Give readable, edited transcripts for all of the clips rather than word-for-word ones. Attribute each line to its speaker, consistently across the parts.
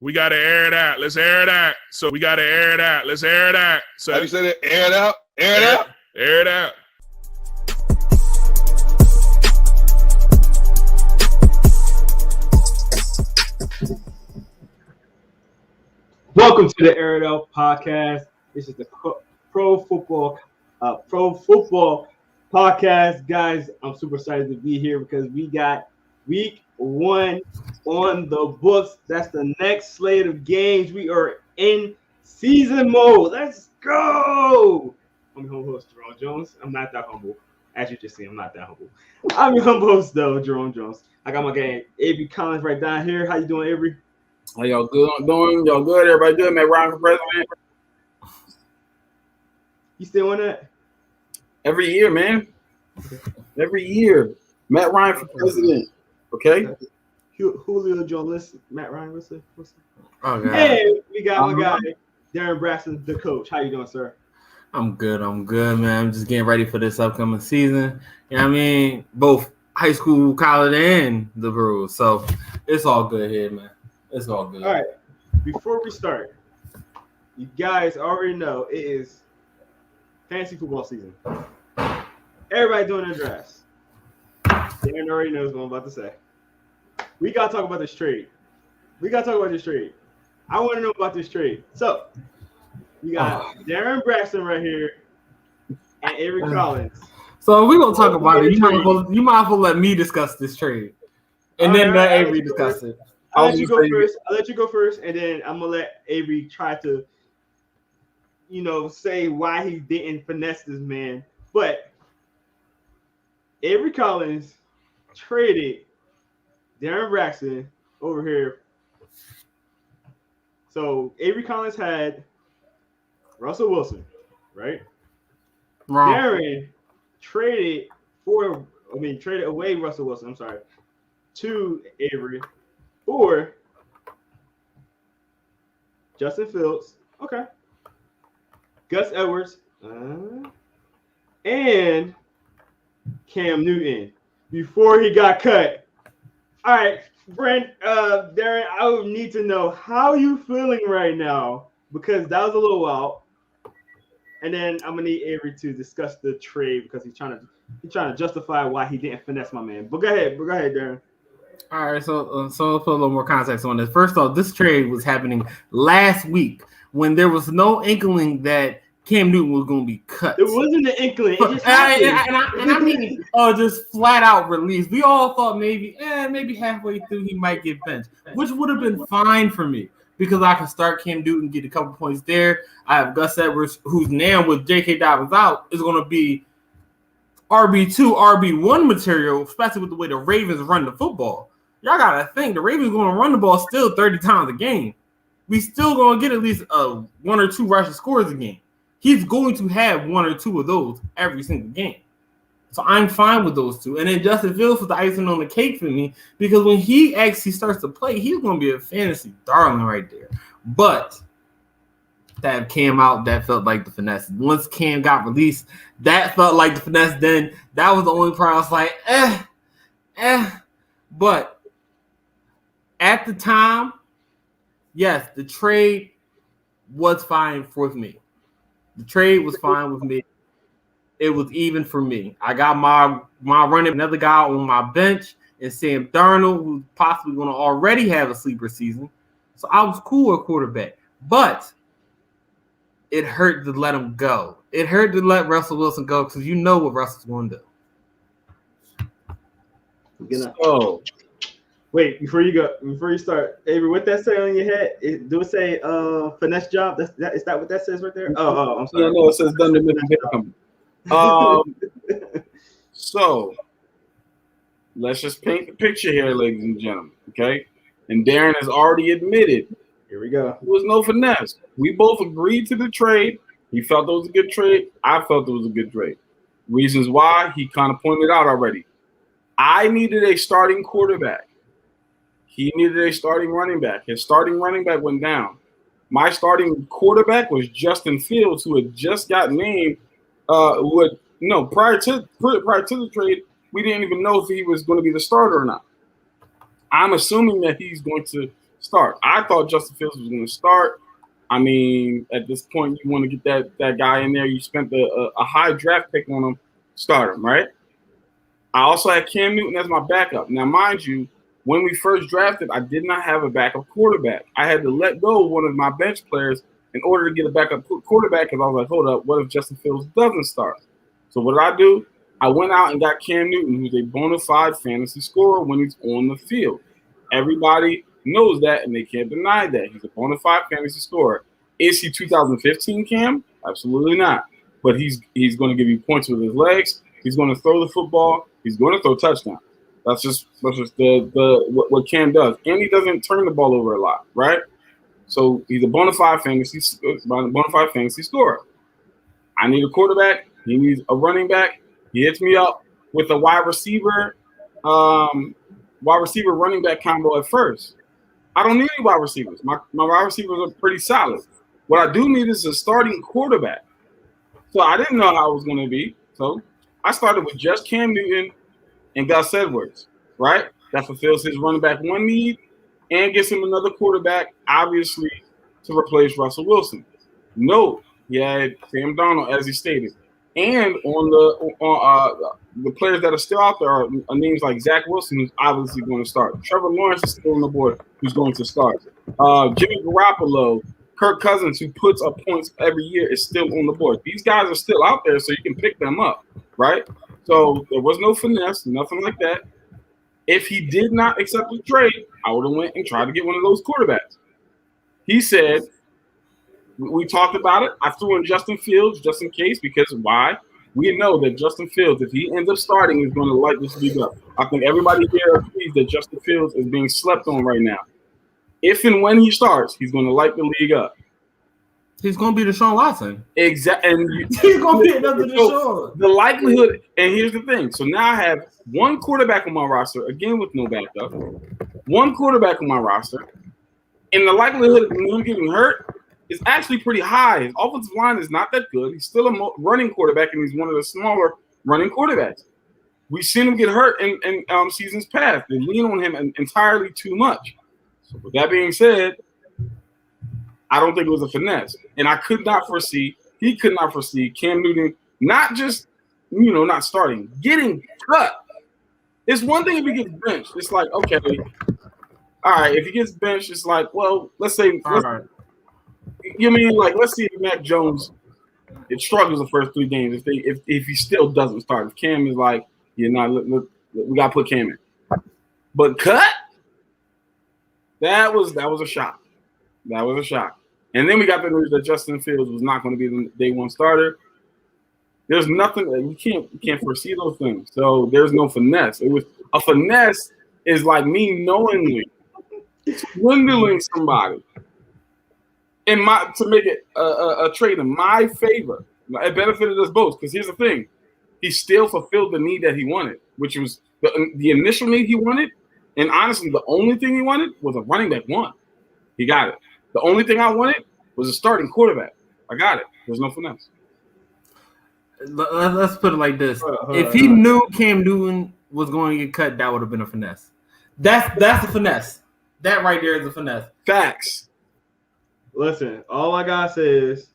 Speaker 1: We got to air it out. Let's air it out. So we got to air it out. Let's air it out. So
Speaker 2: how you say that? Air it out. Air it out.
Speaker 1: Air it out.
Speaker 3: Welcome to the It Out Podcast. This is the pro football podcast, guys. I'm super excited to be here because we got week 1 on the books. That's the next slate of games. We are in season mode. Let's go. I'm your host, Jerome Jones. I'm not that humble. As you just see, I'm not that humble. I'm your humble host, though, Jerome Jones. I got my guy Avery Collins right down here. How you doing, Avery?
Speaker 4: How y'all good? I'm doing? Y'all good? Everybody good? Matt Ryan for president?
Speaker 3: You still on that?
Speaker 4: Every year, man. Every year. Matt Ryan for president. Okay?
Speaker 3: Julio Jones, Matt Ryan, what's it?
Speaker 5: Oh, God.
Speaker 3: Hey, we got my guy, Darren Braxton, the coach. How you doing, sir?
Speaker 5: I'm good, man. I'm just getting ready for this upcoming season. You know what I mean? Both high school, college, and the Brewers. So it's all good here, man. It's all good.
Speaker 3: All right. Before we start, you guys already know it is fantasy football season. Everybody doing their drafts. Darren already knows what I'm about to say. We got to talk about this trade. I want to know about this trade. So, you got Darren Braxton right here and Avery Collins.
Speaker 5: So we're going to talk about it. You might as well let me discuss this trade. And then let Avery discuss it.
Speaker 3: I'll let you go first, and then I'm gonna let Avery try to, say why he didn't finesse this man. But Avery Collins traded Darren Braxton over here. So Avery Collins had Russell Wilson, right?
Speaker 5: Wrong.
Speaker 3: Darren traded away Russell Wilson. I'm sorry, to Avery. Or Justin Fields, okay, Gus Edwards, and Cam Newton before he got cut. All right, Darren, I would need to know how you feeling right now because that was a little wild. And then I'm gonna need Avery to discuss the trade because he's trying to justify why he didn't finesse my man. But go ahead, Darren.
Speaker 5: All right, so let's put a little more context on this. First off, this trade was happening last week when there was no inkling that Cam Newton was going to be cut.
Speaker 3: There wasn't an inkling. It just
Speaker 5: I mean, just flat out released. We all thought maybe halfway through he might get benched, which would have been fine for me because I can start Cam Newton, get a couple points there. I have Gus Edwards, who's now with J.K. Dobbins out, is going to be RB2, RB1 material, especially with the way the Ravens run the football. Y'all got to think, the Ravens going to run the ball still 30 times a game. We still going to get at least 1 or 2 rushing scores a game. He's going to have 1 or 2 of those every single game. So I'm fine with those two. And then Justin Fields was the icing on the cake for me because when he actually starts to play, he's going to be a fantasy darling right there. But that Cam out, that felt like the finesse. Once Cam got released, that felt like the finesse. Then that was the only part I was like, But at the time, yes, the trade was fine with me. The trade was fine with me. It was even for me. I got my running another guy on my bench and Sam Darnold, who's possibly going to already have a sleeper season. So I was cool at quarterback. But it hurt to let him go. It hurt to let Russell Wilson go because you know what Russell's going to do.
Speaker 3: So, wait, before you start, Avery, what that say on your head? Do it say finesse job? Is that what that says right there? Oh, I'm sorry.
Speaker 4: No, it says done to make So let's just paint the picture here, ladies and gentlemen. Okay. And Darren has already admitted.
Speaker 3: Here we go.
Speaker 4: There was no finesse. We both agreed to the trade. He felt it was a good trade. I felt it was a good trade. Reasons why he kind of pointed out already. I needed a starting quarterback. He needed a starting running back. His starting running back went down. My starting quarterback was Justin Fields, who had just got named. Prior to the trade, we didn't even know if he was going to be the starter or not. I'm assuming that he's going to start. I thought Justin Fields was going to start. I mean, at this point, you want to get that guy in there. You spent a high draft pick on him. Start him, right? I also had Cam Newton as my backup. Now, mind you, when we first drafted, I did not have a backup quarterback. I had to let go of one of my bench players in order to get a backup quarterback because I was like, hold up, what if Justin Fields doesn't start? So what did I do? I went out and got Cam Newton, who's a bona fide fantasy scorer when he's on the field. Everybody knows that, and they can't deny that. He's a bona fide fantasy scorer. Is he 2015 Cam? Absolutely not. But he's going to give you points with his legs. He's going to throw the football. He's going to throw touchdowns. That's just what Cam does. And he doesn't turn the ball over a lot, right? So he's a bona fide fantasy scorer. I need a quarterback. He needs a running back. He hits me up with a wide receiver running back combo at first. I don't need any wide receivers. My wide receivers are pretty solid. What I do need is a starting quarterback. So I didn't know how it was going to be. So I started with just Cam Newton and Gus Edwards, right? That fulfills his running back one need and gets him another quarterback, obviously, to replace Russell Wilson. No, he had Sam Darnold, as he stated. And on the players that are still out there are names like Zach Wilson, who's obviously going to start. Trevor Lawrence is still on the board, who's going to start. Jimmy Garoppolo, Kirk Cousins, who puts up points every year, is still on the board. These guys are still out there, so you can pick them up, right? So there was no finesse, nothing like that. If he did not accept the trade, I would have went and tried to get one of those quarterbacks. He said, we talked about it. I threw in Justin Fields just in case, because why? We know that Justin Fields, if he ends up starting, is going to light this league up. I think everybody here agrees that Justin Fields is being slept on right now. If and when he starts, he's going to light the league up.
Speaker 5: He's going to be Deshaun Watson.
Speaker 4: Exactly. And
Speaker 5: he's going to be another Deshaun.
Speaker 4: The likelihood, and here's the thing. So now I have one quarterback on my roster, again with no backup. One quarterback on my roster. And the likelihood of him getting hurt is actually pretty high. His offensive line is not that good. He's still a running quarterback, and he's one of the smaller running quarterbacks. We've seen him get hurt in seasons past. They lean on him entirely too much. So with that being said, I don't think it was a finesse. And he could not foresee Cam Newton not just, not starting, getting cut. It's one thing if he gets benched. It's like, okay, all right, if he gets benched, it's like, well, let's say, let's see if Mac Jones struggles the first 3 games. If he still doesn't start, if Cam is like, we gotta put Cam in. But cut, that was a shock. That was a shock. And then we got the news that Justin Fields was not going to be the day one starter. There's nothing you can't foresee those things. So there's no finesse. It was a finesse is like me knowingly swindling somebody to make it a trade in my favor. It benefited us both because here's the thing: he still fulfilled the need that he wanted, which was the initial need he wanted, and honestly, the only thing he wanted was a running back one. He got it. The only thing I wanted was a starting quarterback. I got it. There's no finesse.
Speaker 5: Let's put it like this: if he knew Cam Newton was going to get cut, that would have been a finesse. That's a finesse. That right there is a finesse.
Speaker 4: Facts.
Speaker 3: Listen, all I gotta say is,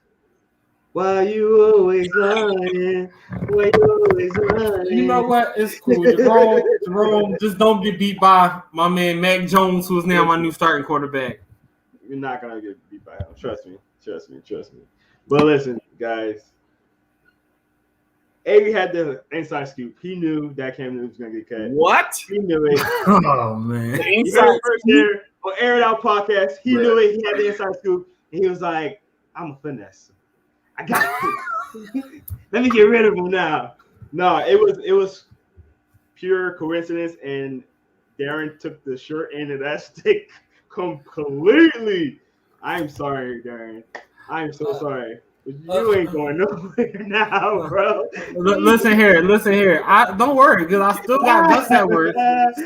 Speaker 3: why you always lying? Why you always lying?
Speaker 5: You know what? It's cool. Jerome, just don't get beat by my man Mac Jones, who is now my new starting quarterback.
Speaker 3: You're not gonna get beat by him. Trust me. But listen, guys. A had the inside scoop. He knew that Cam Newton was gonna get cut.
Speaker 4: What?
Speaker 3: He knew it.
Speaker 5: Oh man!
Speaker 4: The inside
Speaker 3: there on Air It Out Podcast. He knew it. He had the inside scoop, and he was like, "I'm a finesse. I got it. Let me get rid of him now." No, it was pure coincidence, and Darren took the short end of that stick completely. I'm sorry, Darren. I'm so sorry. You ain't going nowhere now, bro.
Speaker 5: Listen here. Don't worry, because I still got Gus Edwards,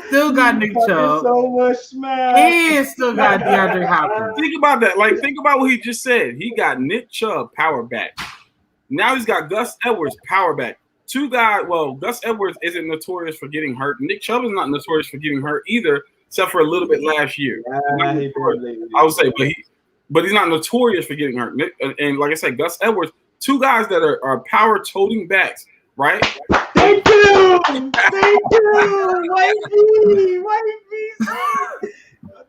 Speaker 5: still got Nick Chubb,
Speaker 3: so much smash,
Speaker 5: and still got DeAndre Hopkins.
Speaker 4: Think about that. Think about what he just said. He got Nick Chubb power back. Now he's got Gus Edwards power back. Two guys. Well, Gus Edwards isn't notorious for getting hurt. Nick Chubb is not notorious for getting hurt either. except for a little bit last year.
Speaker 3: I
Speaker 4: would say, but he's not notorious for getting hurt. And like I said, Gus Edwards, two guys that are power toting backs, right?
Speaker 3: Thank you, wifey.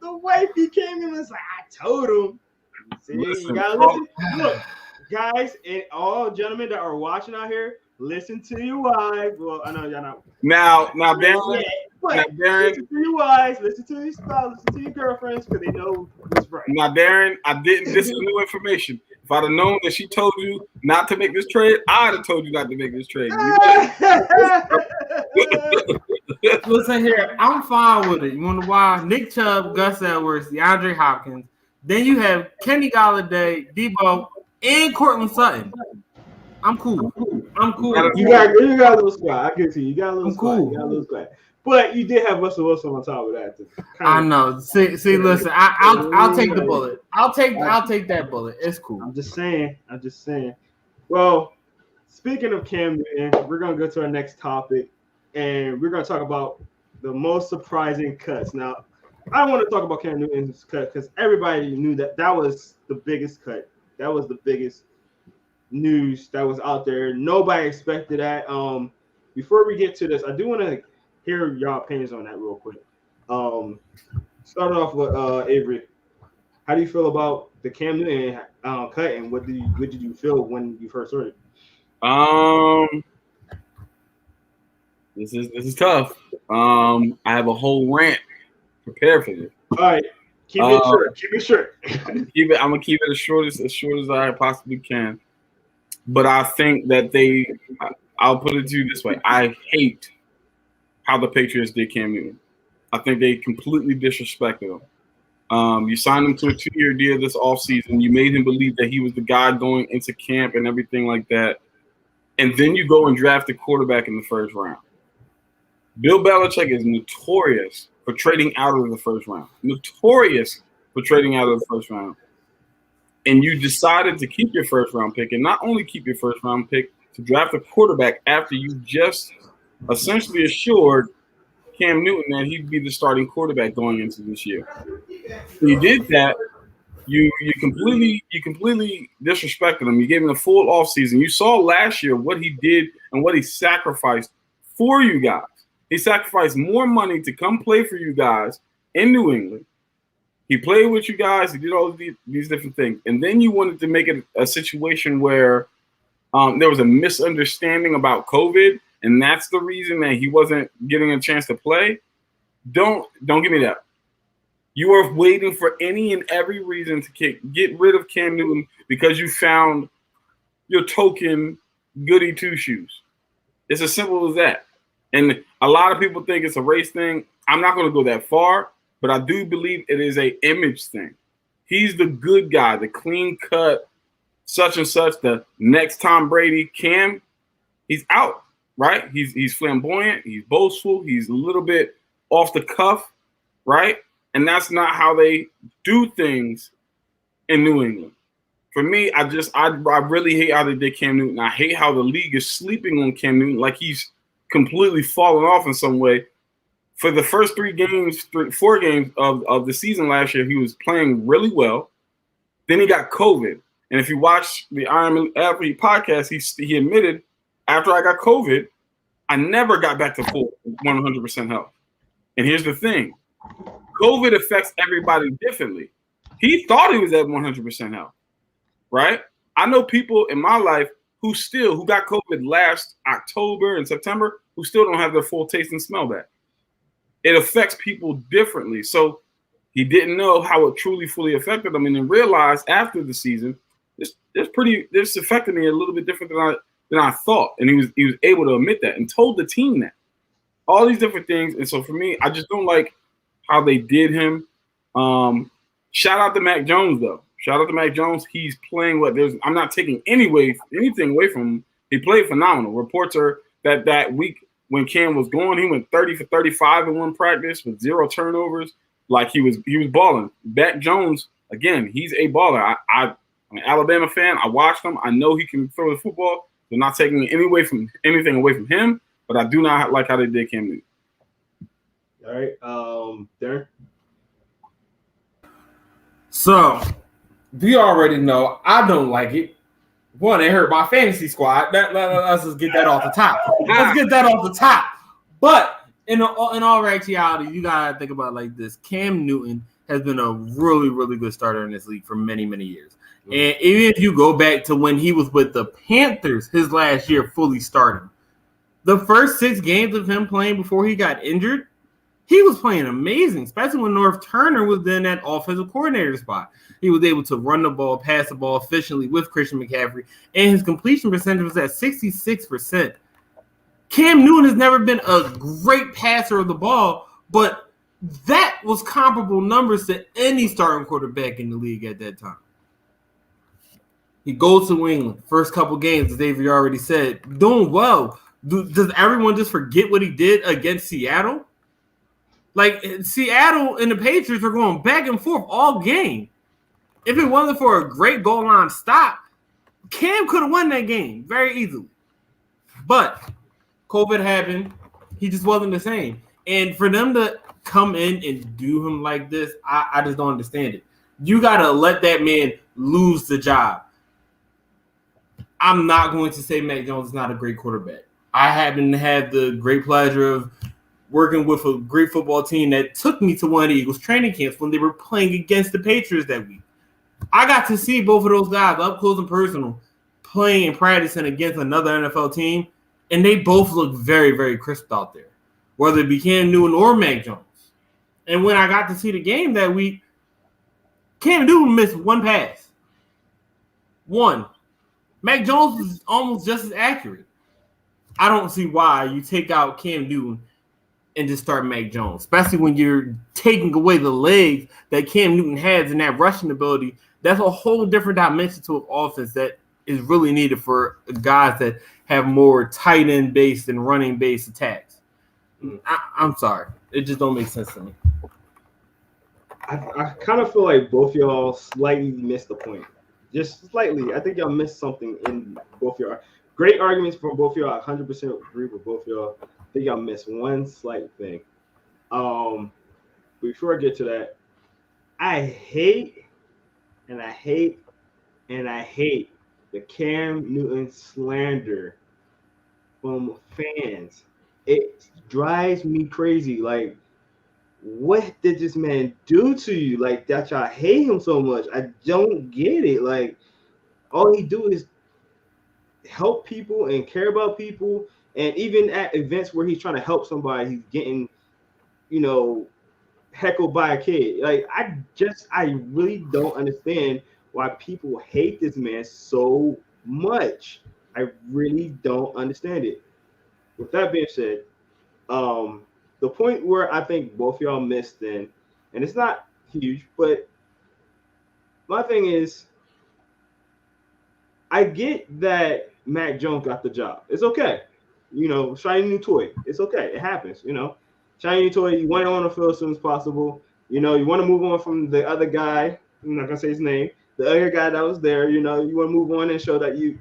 Speaker 3: The wifey came in and was like, I told him. See, you gotta listen. Look, guys, and all gentlemen that are watching out here, listen to your wives. Well, I know y'all not.
Speaker 4: Now, Darren,
Speaker 3: listen to your wives, listen to your spouse, listen to your girlfriends, because they know what's right.
Speaker 4: Now, Darren, I didn't. This is new information. If I'd have known that she told you not to make this trade, I'd have told you not to make this trade.
Speaker 5: Listen here, I'm fine with it. You want to why? Nick Chubb, Gus Edwards, DeAndre Hopkins. Then you have Kenny Golladay, Debo, and Courtland Sutton. I'm cool.
Speaker 3: You got a little squad. I can see you got a little squad. You got a little squad. But you did have Russell Wilson on top of that.
Speaker 5: I know. See, listen. I'll take the bullet. I'll take that bullet. It's cool.
Speaker 3: I'm just saying. Well, speaking of Cam Newton, we're gonna go to our next topic, and we're gonna talk about the most surprising cuts. Now, I want to talk about Cam Newton's cut because everybody knew that was the biggest cut. That was the biggest news that was out there. Nobody expected that. Before we get to this, I do want to hear y'all opinions on that real quick. Starting off with Avery. How do you feel about the Cam Newton cut, and what did you feel when you first heard it?
Speaker 4: This is tough. I have a whole rant prepared for this.
Speaker 3: All right, keep it short.
Speaker 4: I'm gonna keep it as short as I possibly can. But I think that I'll put it to you this way. I hate how the Patriots did Cam Newton. I think they completely disrespected him. You signed him to a 2-year deal this offseason. You made him believe that he was the guy going into camp and everything like that. And then you go and draft a quarterback in the first round. Bill Belichick is notorious for trading out of the first round. Notorious for trading out of the first round. And you decided to keep your first round pick, and not only keep your first round pick, to draft a quarterback after you just essentially assured Cam Newton that he'd be the starting quarterback going into this year. So you did that. You completely disrespected him. You gave him a full offseason. You saw last year what he did and what he sacrificed for you guys. He sacrificed more money to come play for you guys in New England. He played with you guys. He did all of these different things. And then you wanted to make it a situation where there was a misunderstanding about COVID, and that's the reason that he wasn't getting a chance to play. Don't give me that. You are waiting for any and every reason to get rid of Cam Newton because you found your token goody two-shoes. It's as simple as that. And a lot of people think it's a race thing. I'm not going to go that far, but I do believe it is an image thing. He's the good guy, the clean cut, such and such, the next Tom Brady. Cam, he's out, right? He's flamboyant, he's boastful, he's a little bit off the cuff, right? And that's not how they do things in New England. For me, I really hate how they did Cam Newton. I hate how the league is sleeping on Cam Newton like he's completely fallen off in some way. For the first 4 games of the season last year, he was playing really well. Then he got COVID. And if you watch the It Out Podcast, he admitted, after I got COVID, I never got back to full 100% health. And here's the thing. COVID affects everybody differently. He thought he was at 100% health, right? I know people in my life who got COVID last October and September who still don't have their full taste and smell back. It affects people differently. So he didn't know how it truly fully affected him, and then realized after the season, this affected me a little bit different than I thought. And he was able to admit that and told the team that. All these different things. And so for me, I just don't like how they did him. Shout out to Mac Jones, though. Shout out to Mac Jones. He's playing I'm not taking anything away from him. He played phenomenal. Reports are that week when Cam was going, he went 30 for 35 in one practice with 0 turnovers. Like he was balling. Mac Jones, again, he's a baller. I'm an Alabama fan. I watched him. I know he can throw the football. They're not taking anything away from him, but I do not like how they did Cam Newton.
Speaker 3: All right. Darren.
Speaker 5: So we already know I don't like it. One, it hurt my fantasy squad. Let's just get that off the top. Let's get that off the top. But in all reality, you gotta think about it like this: Cam Newton has been a really, really good starter in this league for many, many years. And even if you go back to when he was with the Panthers, his last year fully starting, the first 6 games of him playing before he got injured, he was playing amazing, especially when North Turner was in that offensive coordinator spot. He was able to run the ball, pass the ball efficiently with Christian McCaffrey, and his completion percentage was at 66%. Cam Newton has never been a great passer of the ball, but that was comparable numbers to any starting quarterback in the league at that time. He goes to New England, first couple games, as Xavier already said, doing well. Does everyone just forget what he did against Seattle? Like, Seattle and the Patriots were going back and forth all game. If it wasn't for a great goal line stop, Cam could have won that game very easily. But COVID happened. He just wasn't the same. And for them to come in and do him like this, I just don't understand it. You got to let that man lose the job. I'm not going to say Mac Jones is not a great quarterback. I happen to have the great pleasure of working with a great football team that took me to one of the Eagles training camps when they were playing against the Patriots that week. I got to see both of those guys up close and personal playing and practicing against another NFL team, and they both look very, very crisp out there, whether it be Cam Newton or Mac Jones. And when I got to see the game that week, Cam Newton missed one pass. One. Mac Jones was almost just as accurate. I don't see why you take out Cam Newton and just start Mac Jones, especially when you're taking away the legs that Cam Newton has and that rushing ability. That's a whole different dimension to an offense that is really needed for guys that have more tight end based and running based attacks. I'm sorry. It just don't make sense to me.
Speaker 3: I kind of feel like both y'all slightly missed the point. Just slightly. I think y'all missed something in both y'all. Great arguments from both y'all. I 100% agree with both y'all. I think y'all missed one slight thing. Before I get to that, I hate the Cam Newton slander from fans. It drives me crazy. Like, what did this man do to you? Like, that y'all hate him so much. I don't get it. Like, all he do is help people and care about people. And even at events where he's trying to help somebody, he's getting, heckled by a kid. Like, I really don't understand why people hate this man so much. I really don't understand it. With that being said, the point where I think both y'all missed then, and it's not huge, but my thing is, I get that Mac Jones got the job. It's okay. Shiny new toy. It's okay. It happens, Shiny new toy, you want it on the field as soon as possible. You want to move on from the other guy. I'm not going to say his name. The other guy that was there, you want to move on and show that you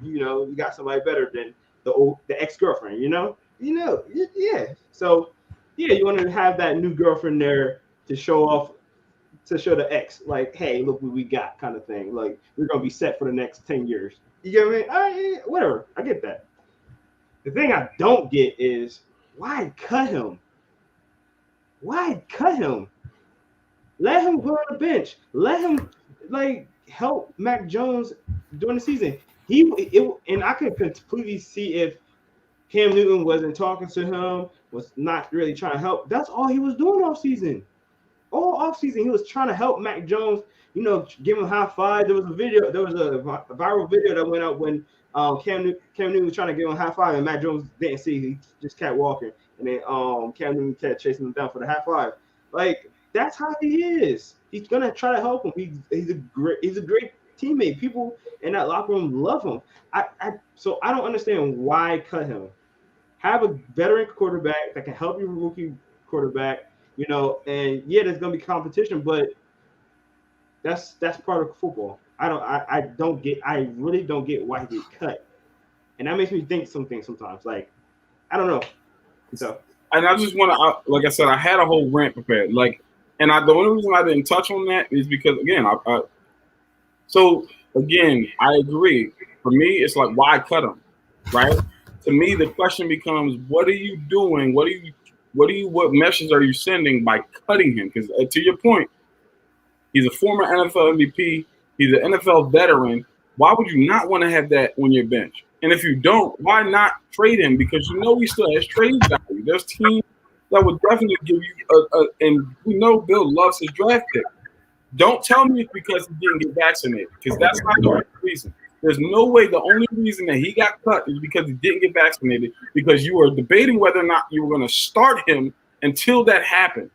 Speaker 3: got somebody better than the ex-girlfriend, yeah. So, yeah, you want to have that new girlfriend there to show the ex, like, hey, look what we got, kind of thing. Like, we're going to be set for the next 10 years. You get what I mean? All right, whatever. I get that. The thing I don't get is, why cut him? Why cut him? Let him go on the bench. Let him, help Mac Jones during the season. And I could completely see if Cam Newton wasn't talking to him, was not really trying to help. That's all he was doing all season. All offseason, he was trying to help Mac Jones, give him a high five. There was a viral video that went out when Cam Newton was trying to give him a high five, and Mac Jones didn't see. He just kept walking, and then Cam Newton kept chasing him down for the high five. Like, that's how he is. He's gonna try to help him. He's a great teammate. People in that locker room love him. So I don't understand why cut him. Have a veteran quarterback that can help your rookie quarterback. And yeah, there's gonna be competition, but that's part of football. I really don't get why he get cut, and that makes me think something sometimes. Like, I don't know. So
Speaker 4: and I just want to, like I said, I had a whole rant prepared. Like, and the only reason I didn't touch on that is because, again, so again, I agree. For me, it's like, why cut him, right? To me, the question becomes, what are you doing? What message are you sending by cutting him? Because to your point, he's a former NFL MVP. He's an NFL veteran. Why would you not want to have that on your bench? And if you don't, why not trade him? Because you know he still has trade value. There's teams that would definitely give you and we know Bill loves his draft pick. Don't tell me it's because he didn't get vaccinated, because that's not the right reason. There's no way the only reason that he got cut is because he didn't get vaccinated, because you were debating whether or not you were going to start him until that happened.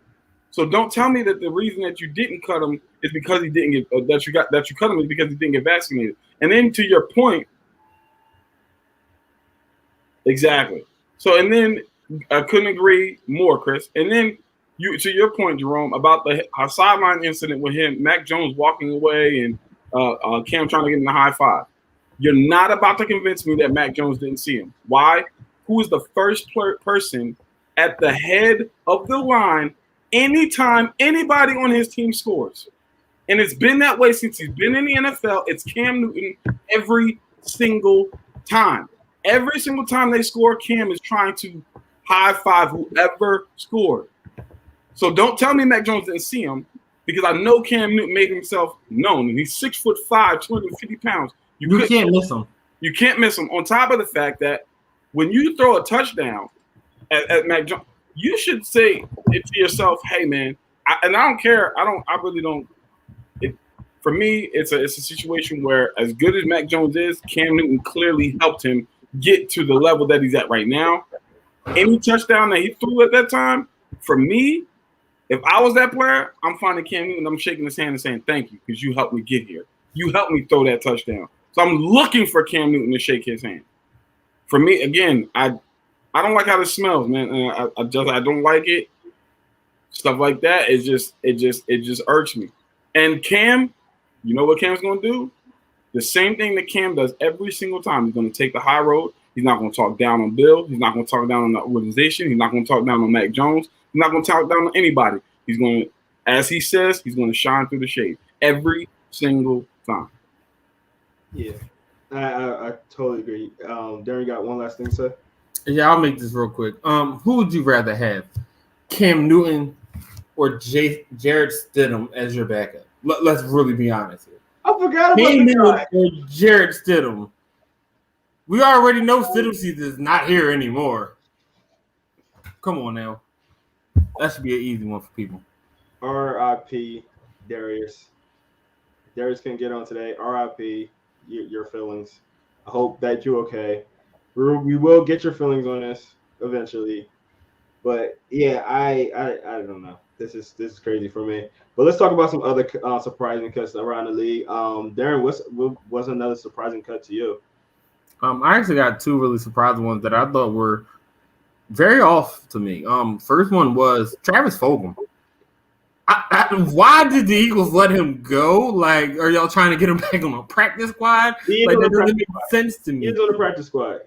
Speaker 4: So don't tell me that the reason that you didn't cut him is because he didn't get that you cut him is because he didn't get vaccinated. And then to your point, exactly. So and then I couldn't agree more, Chris. And then to your point, Jerome, about the sideline incident with him, Mac Jones walking away and Cam trying to get in the high five. You're not about to convince me that Mac Jones didn't see him. Why? Who is the first person at the head of the line anytime anybody on his team scores? And it's been that way since he's been in the NFL. It's Cam Newton every single time. Every single time they score, Cam is trying to high five whoever scored. So don't tell me Mac Jones didn't see him, because I know Cam Newton made himself known. And he's 6'5", 250 pounds.
Speaker 5: You can't miss him.
Speaker 4: You can't miss him. On top of the fact that when you throw a touchdown at Mac Jones, you should say it to yourself, "Hey, man," I don't care. I really don't. For me, it's a situation where, as good as Mac Jones is, Cam Newton clearly helped him get to the level that he's at right now. Any touchdown that he threw at that time, for me, if I was that player, I'm finding Cam Newton, I'm shaking his hand and saying, "Thank you, because you helped me get here. You helped me throw that touchdown." So I'm looking for Cam Newton to shake his hand. For me, again, I don't like how this smells, man. I don't like it. Stuff like that, it just irks me. And Cam, you know what Cam's going to do? The same thing that Cam does every single time. He's going to take the high road. He's not going to talk down on Bill. He's not going to talk down on the organization. He's not going to talk down on Mac Jones. He's not going to talk down on anybody. He's going to, as he says, he's going to shine through the shade every single time.
Speaker 3: Yeah, I totally agree. Darren, you got one last thing, sir?
Speaker 5: Yeah, I'll make this real quick. Who would you rather have, Cam Newton or Jared Stidham as your backup? Let's really be honest here.
Speaker 3: I forgot about
Speaker 5: Cam
Speaker 3: the guy.
Speaker 5: Newton or Jared Stidham. We already know Stidham season is not here anymore. Come on now. That should be an easy one for people.
Speaker 3: R.I.P. Darius. Darius can get on today. R.I.P. Your feelings. I hope that you're okay. We will get your feelings on this eventually. But yeah, I don't know. This is crazy for me. But let's talk about some other surprising cuts around the league. Darren, what's another surprising cut to you?
Speaker 5: I actually got two really surprising ones that I thought were very off to me. First one was Travis Fulgham. Why did the Eagles let him go? Like, are y'all trying to get him back on a practice squad? Like, that doesn't make sense to me.
Speaker 3: He is on the practice squad.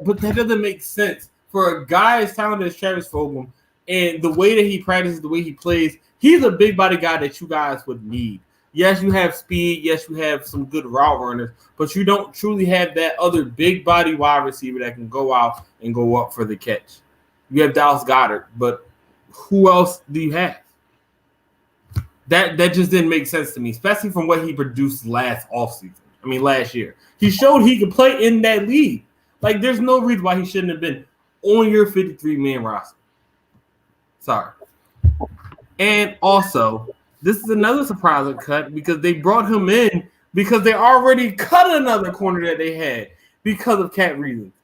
Speaker 5: But that doesn't make sense for a guy as talented as Travis Fulgham, and the way that he practices, the way he plays. He's a big body guy that you guys would need. Yes, you have speed. Yes, you have some good route runners, but you don't truly have that other big body wide receiver that can go out and go up for the catch. You have Dallas Goedert, but who else do you have? That just didn't make sense to me, especially from what he produced last year. He showed he could play in that league. Like, there's no reason why he shouldn't have been on your 53-man roster. Sorry. And also, this is another surprising cut because they brought him in because they already cut another corner that they had because of cap reasons.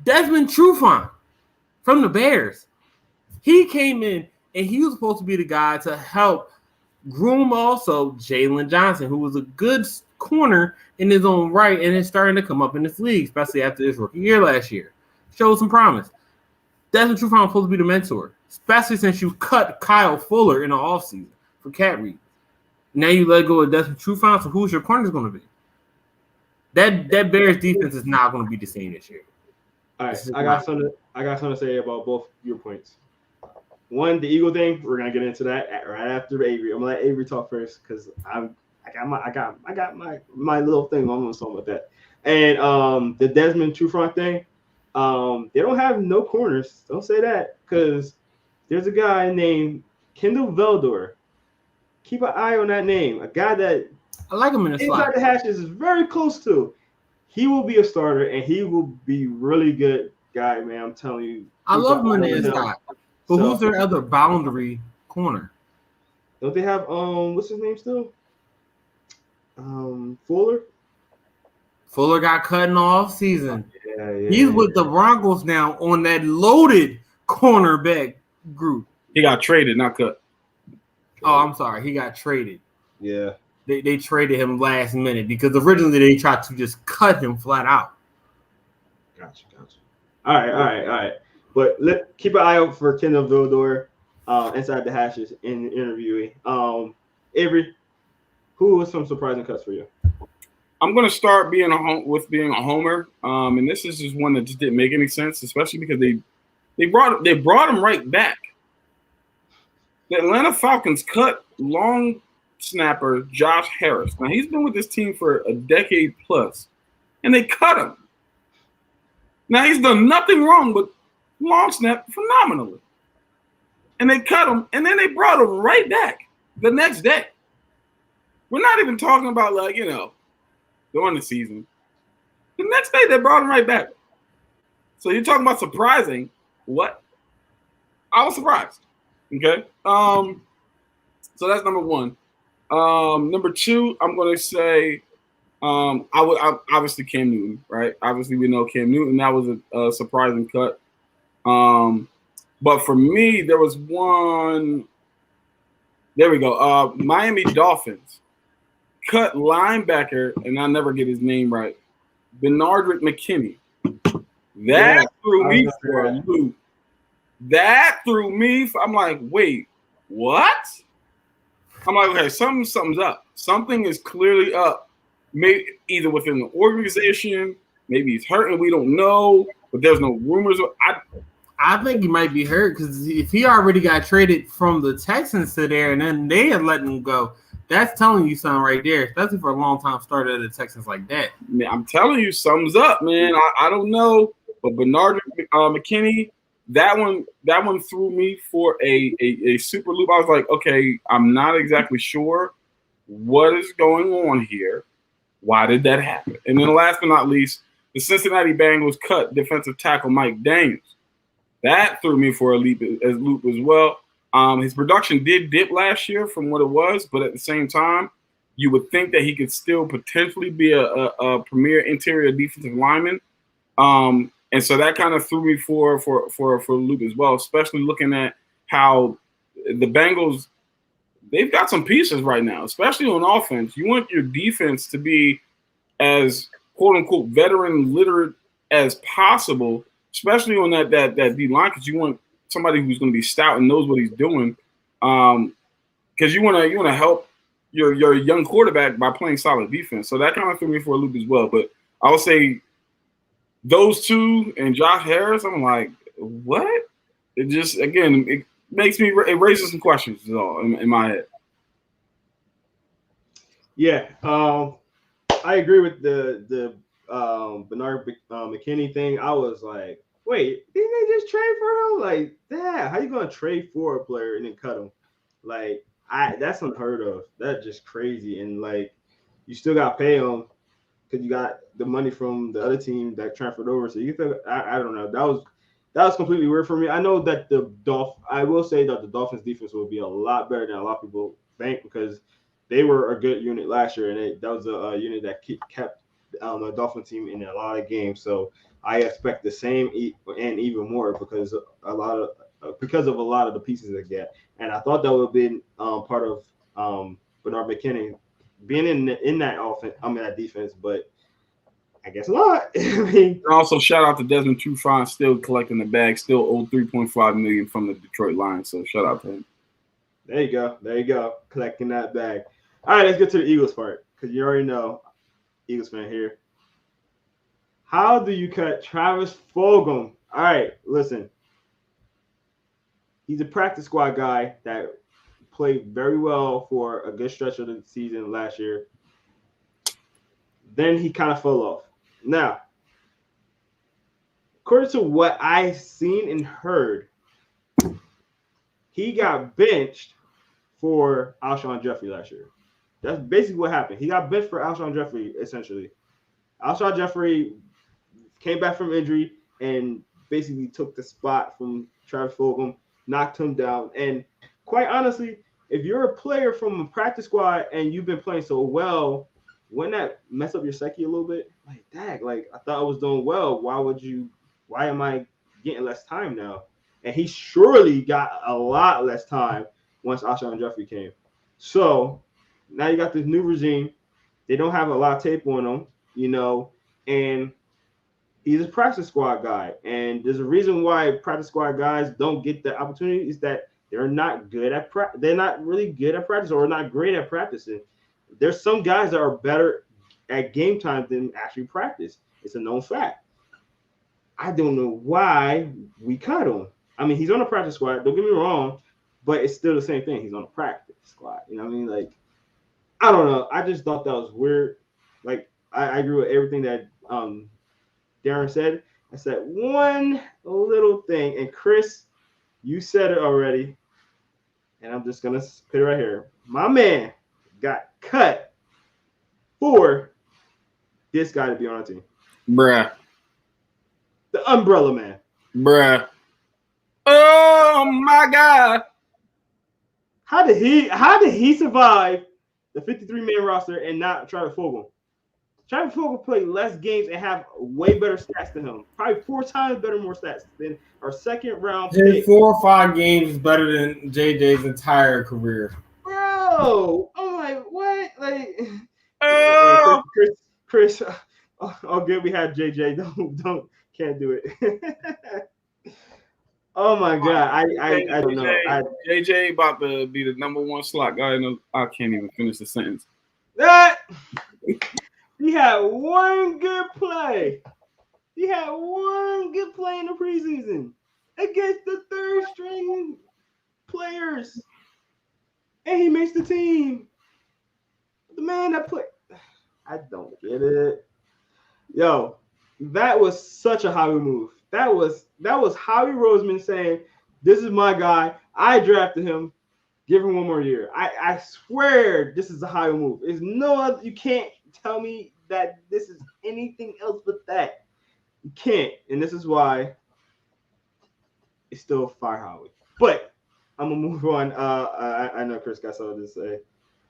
Speaker 5: Desmond Trufant from the Bears. He came in, and he was supposed to be the guy to help groom also Jalen Johnson, who was a good corner in his own right and is starting to come up in this league, especially after his rookie year last year. Showed some promise. Desmond Trufant was supposed to be the mentor, especially since you cut Kyle Fuller in the offseason for cap reasons. Now you let go of Desmond Trufant, so who's your corners going to be? That Bears defense is not going to be the same this year.
Speaker 3: All right, I got something to say about both your points. One, the Eagle thing, we're gonna get into that right after Avery. I'm gonna let Avery talk first because I got my little thing on something with that. And the Desmond Trufant thing, they don't have no corners. Don't say that because there's a guy named Kendall Veldor. Keep an eye on that name. A guy that
Speaker 5: I like him in the slot.
Speaker 3: inside the hashes is very close to. He will be a starter and he will be really good guy, man. I'm telling you.
Speaker 5: I love him in the inside. But who's their other boundary corner?
Speaker 3: Don't they have what's his name still? Fuller.
Speaker 5: Fuller got cut in the off season.
Speaker 3: Yeah.
Speaker 5: He's with the Broncos now on that loaded cornerback group.
Speaker 4: He got traded, not cut.
Speaker 5: Oh, I'm sorry. He got traded.
Speaker 3: Yeah.
Speaker 5: They traded him last minute because originally they tried to just cut him flat out.
Speaker 3: Gotcha. All right. But keep an eye out for Kendall Vildor inside the hashes in the interviewing. Avery, who was some surprising cuts for you?
Speaker 4: I'm going to start being a homer, and this is just one that just didn't make any sense, especially because they brought him right back. The Atlanta Falcons cut long snapper Josh Harris. Now he's been with this team for a decade plus, and they cut him. Now he's done nothing wrong but long snap phenomenally, and they cut him, and then they brought him right back the next day. We're not even talking about during the season. The next day they brought him right back. So you're talking about surprising? What? I was surprised. Okay. So that's number one. Number two, I'm going to say, I obviously Cam Newton, right? Obviously we know Cam Newton. That was a surprising cut. But for me, there was one. There we go. Miami Dolphins cut linebacker, and I never get his name right. Benardrick McKinney. That threw me for a loop. That threw me. I'm like, wait, what? I'm like, okay, something's up. Something is clearly up. Maybe either within the organization, maybe he's hurt and we don't know, but there's no rumors.
Speaker 5: I think he might be hurt because if he already got traded from the Texans to there and then they had let him go, that's telling you something right there, especially for a long-time starter of the Texans like that.
Speaker 4: Man, I'm telling you, something's up, man. I don't know, but Bernard McKinney, that one threw me for a super loop. I was like, okay, I'm not exactly sure what is going on here. Why did that happen? And then last but not least, the Cincinnati Bengals cut defensive tackle Mike Daniels. That threw me for a loop as well. His production did dip last year from what it was, but at the same time, you would think that he could still potentially be a premier interior defensive lineman. And so that kind of threw me for a loop as well, especially looking at how the Bengals, they've got some pieces right now, especially on offense. You want your defense to be as quote unquote veteran literate as possible, especially on that D line, because you want somebody who's going to be stout and knows what he's doing. Because you want to help your young quarterback by playing solid defense. So that kind of threw me for a loop as well. But I would say those two and Josh Harris, I'm like, what? It just, again, it makes me, it raises some questions is all in my head.
Speaker 3: Yeah, I agree with the Bernard McKinney thing. I was like, wait, didn't they just trade for him? Like, that? How you gonna trade for a player and then cut him? Like, that's unheard of. That's just crazy. And like, you still got to pay him because you got the money from the other team that transferred over. So you think I don't know. That was completely weird for me. I know that I will say that the Dolphins defense will be a lot better than a lot of people think because they were a good unit last year, and that was a unit that kept the Dolphin team in a lot of games. So I expect the same and even more because of a lot of the pieces they get. And I thought that would have been part of Bernard McKinney being in that offense. That defense, but I guess not.
Speaker 4: And also, shout out to Desmond Trufant, still collecting the bag, still owed $3.5 million from the Detroit Lions. So shout out to him.
Speaker 3: There you go, collecting that bag. All right, let's get to the Eagles part because you already know, Eagles fan here. How do you cut Travis Fulgham? All right, listen. He's a practice squad guy that played very well for a good stretch of the season last year. Then he kind of fell off. Now, according to what I've seen and heard, he got benched for Alshon Jeffrey last year. That's basically what happened. He got benched for Alshon Jeffrey, essentially. Alshon Jeffrey came back from injury and basically took the spot from Travis Fulgham, knocked him down. And quite honestly, if you're a player from a practice squad and you've been playing so well, wouldn't that mess up your psyche a little bit? Like, dang, like I thought I was doing well. Why am I getting less time now? And he surely got a lot less time once Alshon Jeffrey came. So now you got this new regime. They don't have a lot of tape on him, and he's a practice squad guy. And there's a reason why practice squad guys don't get the opportunity is that they're not good at they're not really good at practice or not great at practicing. There's some guys that are better at game time than actually practice. It's a known fact. I don't know why we cut him. I mean, he's on a practice squad. Don't get me wrong, but it's still the same thing. He's on a practice squad. You know what I mean? Like, I don't know. I just thought that was weird. Like, I agree with everything that Darren said. I said one little thing, and Chris, you said it already, and I'm just gonna put it right here. My man got cut for this guy to be on our team.
Speaker 4: Bruh.
Speaker 3: The umbrella man.
Speaker 4: Bruh. Oh my God.
Speaker 3: How did he survive the 53-man roster and not Travis Fulgham? Travis Fulgham played less games and have way better stats than him. Probably 4 times more stats than our second round pick.
Speaker 5: 4 or 5 games is better than JJ's entire career.
Speaker 3: Bro, I'm like, what? Like, Chris, oh, good, we had JJ. Can't do it. Oh my God, I don't know.
Speaker 4: JJ about to be the number 1 slot guy. I can't even finish the sentence.
Speaker 3: He had one good play. He had one good play in the preseason against the 3rd string players, and he makes the team. The man that played, I don't get it. Yo, that was such a Howie move. That was Howie Roseman saying, "This is my guy. I drafted him. Give him 1 more year." I swear this is a Howie move. There's no other. You can't tell me that this is anything else but that. You can't, and this is why it's still fire Howie. But I'm gonna move on. I know Chris got something to say.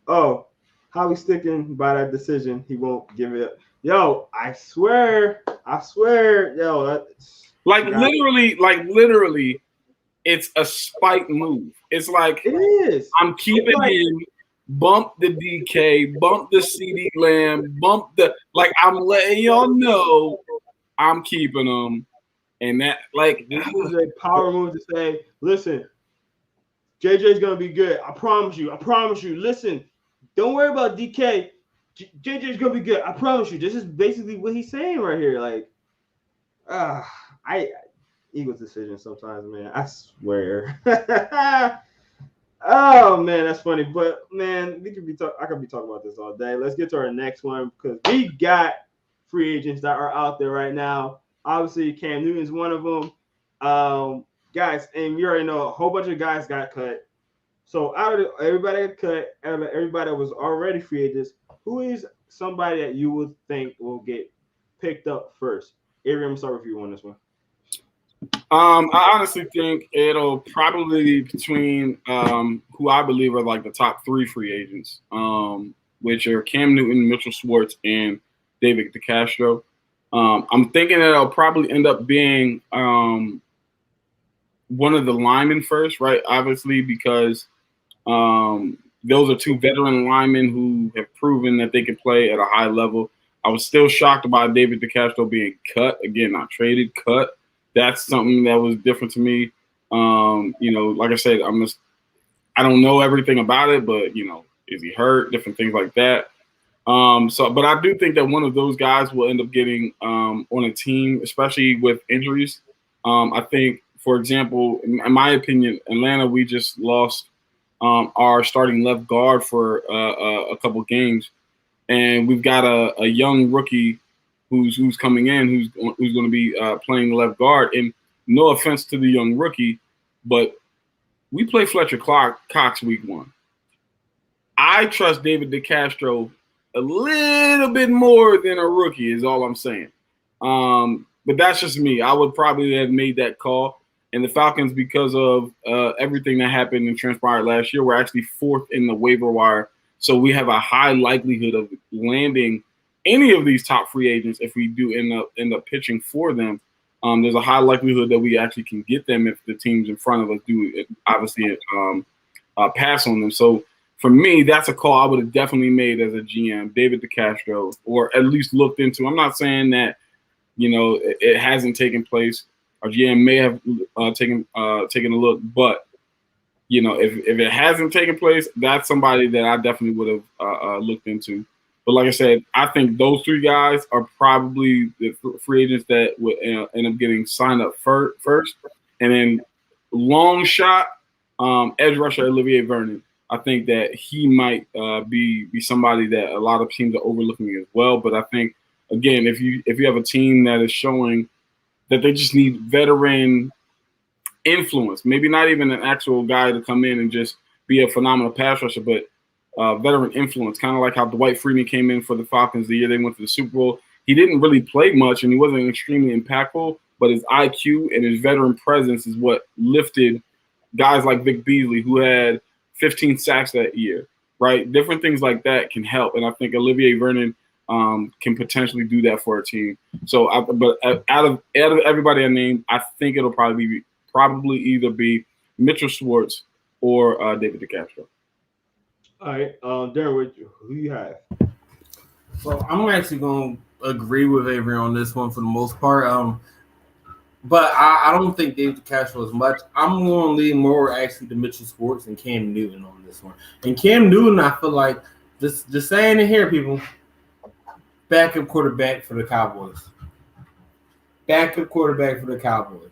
Speaker 3: Oh, Howie sticking by that decision. He won't give it up. Yo, I swear, yo.
Speaker 4: Literally, it's a spite move. It's like
Speaker 3: It is.
Speaker 4: I'm keeping him. Bump the DK, bump the CD Lamb, I'm letting y'all know I'm keeping them. And that,
Speaker 3: this is a power move to say, listen, JJ's going to be good. I promise you. Listen, don't worry about DK. JJ's going to be good. I promise you. This is basically what he's saying right here. Like, Eagles decision sometimes, man. I swear. Oh man, that's funny. But man, I could be talking about this all day. Let's get to our next one because we got free agents that are out there right now. Obviously, Cam Newton's one of them. Guys, and you already know a whole bunch of guys got cut. So out of everybody got cut, out of everybody that was already free agents, who is somebody that you would think will get picked up first? Avery, I'm gonna start with you on this one.
Speaker 4: I honestly think it'll probably be between who I believe are like the top 3 free agents, which are Cam Newton, Mitchell Schwartz, and David DeCastro. I'm thinking that it'll probably end up being one of the linemen first, right? Obviously, because those are 2 veteran linemen who have proven that they can play at a high level. I was still shocked about David DeCastro being cut. Again, not traded, cut. That's something that was different to me. Like I said, I don't know everything about it, but is he hurt? Different things like that. But I do think that one of those guys will end up getting on a team, especially with injuries. I think, for example, in my opinion, Atlanta, we just lost our starting left guard for a couple games, and we've got a young rookie who's coming in who's going to be playing left guard. And no offense to the young rookie, but we play Fletcher Cox week 1. I trust David DeCastro a little bit more than a rookie is all I'm saying. But that's just me. I would probably have made that call. And the Falcons, because of everything that happened and transpired last year, we're actually 4th in the waiver wire. So we have a high likelihood of landing any of these top free agents if we do end up pitching for them. There's a high likelihood that we actually can get them if the teams in front of us do obviously pass on them. So for me, that's a call I would have definitely made as a GM, David DeCastro, or at least looked into. I'm not saying that, it hasn't taken place. Our GM may have taken a look, but if it hasn't taken place, that's somebody that I definitely would have looked into. But like I said, I think those 3 guys are probably the free agents that would end up getting signed up first. And then long shot, edge rusher Olivier Vernon. I think that he might be somebody that a lot of teams are overlooking as well. But I think, again, if you have a team that is showing that they just need veteran influence, maybe not even an actual guy to come in and just be a phenomenal pass rusher, but veteran influence, kind of like how Dwight Freeman came in for the Falcons the year they went to the Super Bowl. He didn't really play much, and he wasn't extremely impactful, but his IQ and his veteran presence is what lifted guys like Vic Beasley, who had 15 sacks that year, right? Different things like that can help, and I think Olivier Vernon can potentially do that for a team. So, but out of everybody I named, I think it'll probably either be Mitchell Schwartz or David DeCastro.
Speaker 3: All right, Darren, who you have?
Speaker 5: So I'm actually going to agree with Avery on this one for the most part. But I don't think David DeCastro as much. I'm going to lean more actually to Mitchell Schwartz and Cam Newton on this one. And Cam Newton, I feel like, just saying it here, people, backup quarterback for the Cowboys. Backup quarterback for the Cowboys.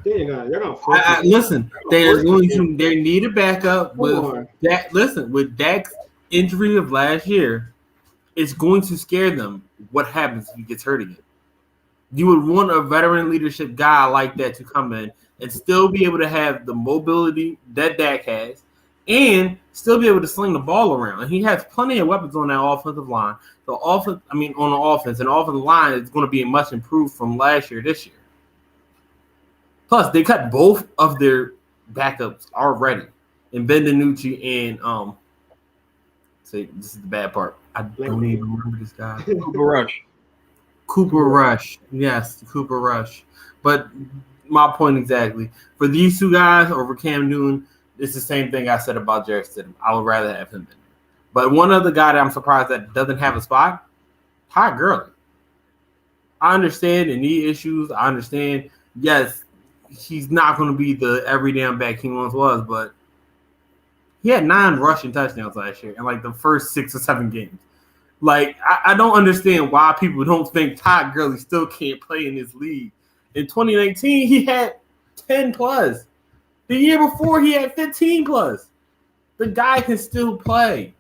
Speaker 3: They're gonna
Speaker 5: listen. They need a backup with that. Listen, with Dak's injury of last year, it's going to scare them. What happens if he gets hurt again? You would want a veteran leadership guy like that to come in and still be able to have the mobility that Dak has, and still be able to sling the ball around. And he has plenty of weapons on that offensive line. On the offense, and offensive line is going to be much improved from last year this year. Plus, they cut both of their backups already, and Ben DiNucci and say this is the bad part. I don't even remember this guy. Cooper Rush. Yes, Cooper Rush. But my point exactly. For these 2 guys over Cam Newton, it's the same thing I said about Jarrett Stidham. I would rather have him in there. But one other guy that I'm surprised that doesn't have a spot, Todd Gurley. I understand the knee issues. I understand, yes, he's not going to be the every damn back he once was, but he had 9 rushing touchdowns last year in like the first 6 or 7 games. Like, I don't understand why people don't think Todd Gurley still can't play in this league. In 2019, he had 10 plus. The year before, he had 15 plus. The guy can still play.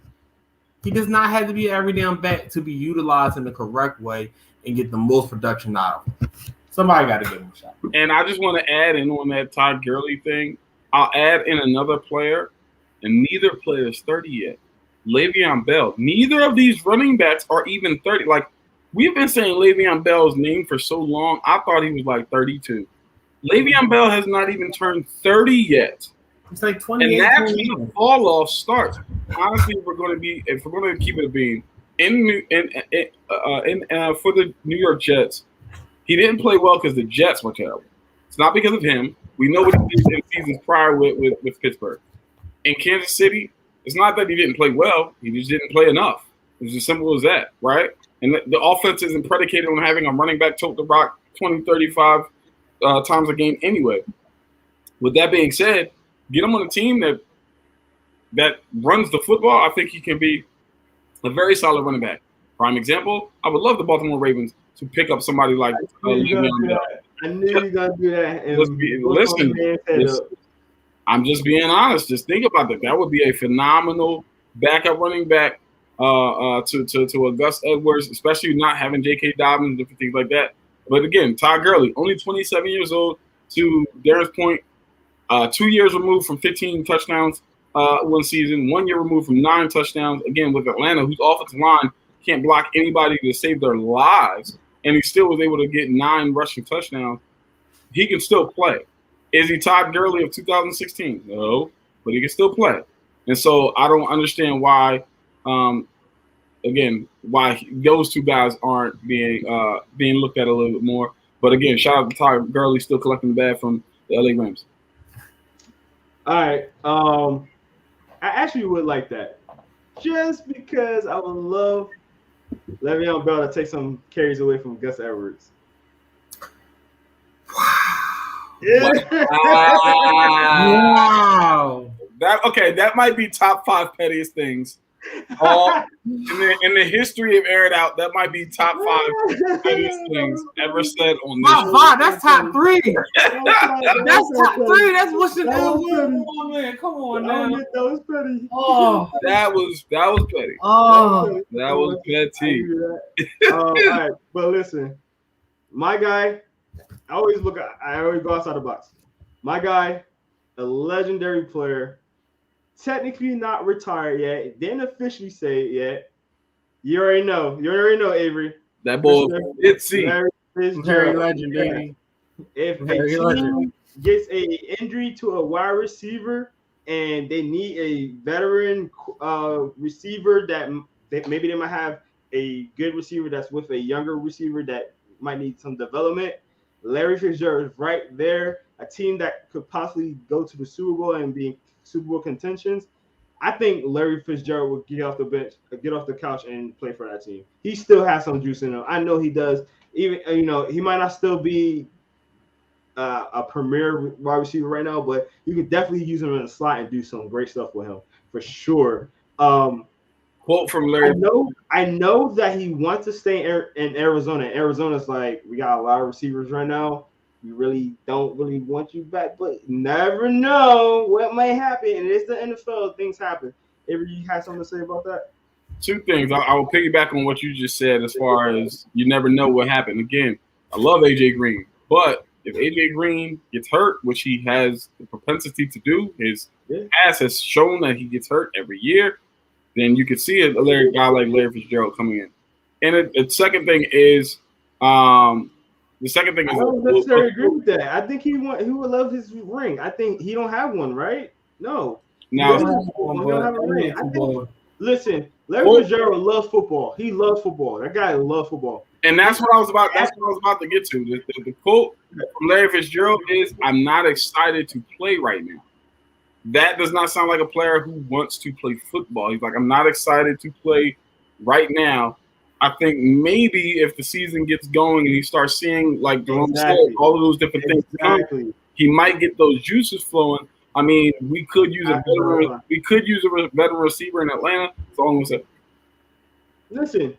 Speaker 5: He does not have to be every damn back to be utilized in the correct way and get the most production out of him. Somebody got to give him a shot.
Speaker 4: And I just want to add in on that Todd Gurley thing. I'll add in another player, and neither player is 30 yet. Le'Veon Bell. Neither of these running backs are even 30. Like, we've been saying Le'Veon Bell's name for so long. I thought he was like 32. Le'Veon Bell has not even turned 30 yet.
Speaker 5: It's like 28.
Speaker 4: And that's when the fall off starts. Honestly, if we're going to keep it a beam, for the New York Jets, he didn't play well because the Jets were terrible. It's not because of him. We know what he did in seasons prior with Pittsburgh. In Kansas City, it's not that he didn't play well. He just didn't play enough. It's as simple as that, right? And the offense isn't predicated on having a running back tote the rock 20, 35 times a game anyway. With that being said, get him on a team that runs the football. I think he can be a very solid running back. Prime example, I would love the Baltimore Ravens to pick up somebody like Le'Veon Bell.
Speaker 3: I knew you were gonna do that.
Speaker 4: Listen, I'm just being honest. Just think about that. That would be a phenomenal backup running back to a Gus Edwards, especially not having J.K. Dobbins and different things like that. But again, Todd Gurley, only 27 years old. To Darren's point, 2 years removed from 15 touchdowns one season, 1 year removed from 9 touchdowns. Again, with Atlanta, whose offensive line can't block anybody to save their lives, and he still was able to get 9 rushing touchdowns. He can still play. Is he Todd Gurley of 2016? No, but he can still play. And so I don't understand why, why those two guys aren't being looked at a little bit more. But again, shout out to Todd Gurley, still collecting the bag from the LA Rams.
Speaker 3: All right. I actually would like that. Just because I would love Le'Veon Bell to take some carries away from Gus Edwards.
Speaker 5: Wow.
Speaker 4: That might be top 5 pettiest things. In the history of Air It Out, that might be top 5 pettiest things ever said on this.
Speaker 5: Top 5, that's top 3. That's top 3. That's what's in Come on, man. Come on, man.
Speaker 3: That was petty.
Speaker 5: Oh,
Speaker 4: that was petty.
Speaker 5: Oh,
Speaker 4: that was petty.
Speaker 3: All right, but listen, my guy. I always go outside the box. My guy, a legendary player, technically not retired yet. Didn't officially say it yet. You already know, Avery.
Speaker 4: That boy, it's
Speaker 5: very legendary.
Speaker 3: If a team gets an injury to a wide receiver and they need a veteran receiver that maybe they might have a good receiver that's with a younger receiver that might need some development, Larry Fitzgerald is right there. A team that could possibly go to the Super Bowl and be in Super Bowl contentions. I think Larry Fitzgerald would get off the bench, get off the couch, and play for that team. He still has some juice in him. I know he does. Even he might not still be a premier wide receiver right now, but you could definitely use him in the slot and do some great stuff with him for sure.
Speaker 4: Quote from Larry.
Speaker 3: I know that he wants to stay in Arizona. Arizona's like, we got a lot of receivers right now. We really don't want you back, but you never know what might happen. And it's the NFL. Things happen. Avery, you have something to say about that?
Speaker 4: 2 things. I will piggyback on what you just said as far as you never know what happened. Again, I love AJ Green, but if AJ Green gets hurt, which he has the propensity to do, his past has shown that he gets hurt every year, then you could see a guy like Larry Fitzgerald coming in. And the second thing is, I
Speaker 3: don't necessarily agree with that. I think he would love his ring. I think he don't have one, right? No.
Speaker 4: Now,
Speaker 3: listen, Larry Fitzgerald loves football. He loves football. That guy loves football.
Speaker 4: And that's what I was about. That's what I was about to get to. The quote from Larry Fitzgerald is, "I'm not excited to play right now." That does not sound like a player who wants to play football. He's like, I'm not excited to play right now. I think maybe if the season gets going and he starts seeing, like Jerome said, all of those different things, he might get those juices flowing. I mean, we could use a veteran receiver in Atlanta. That's all I'm gonna say.
Speaker 3: Listen.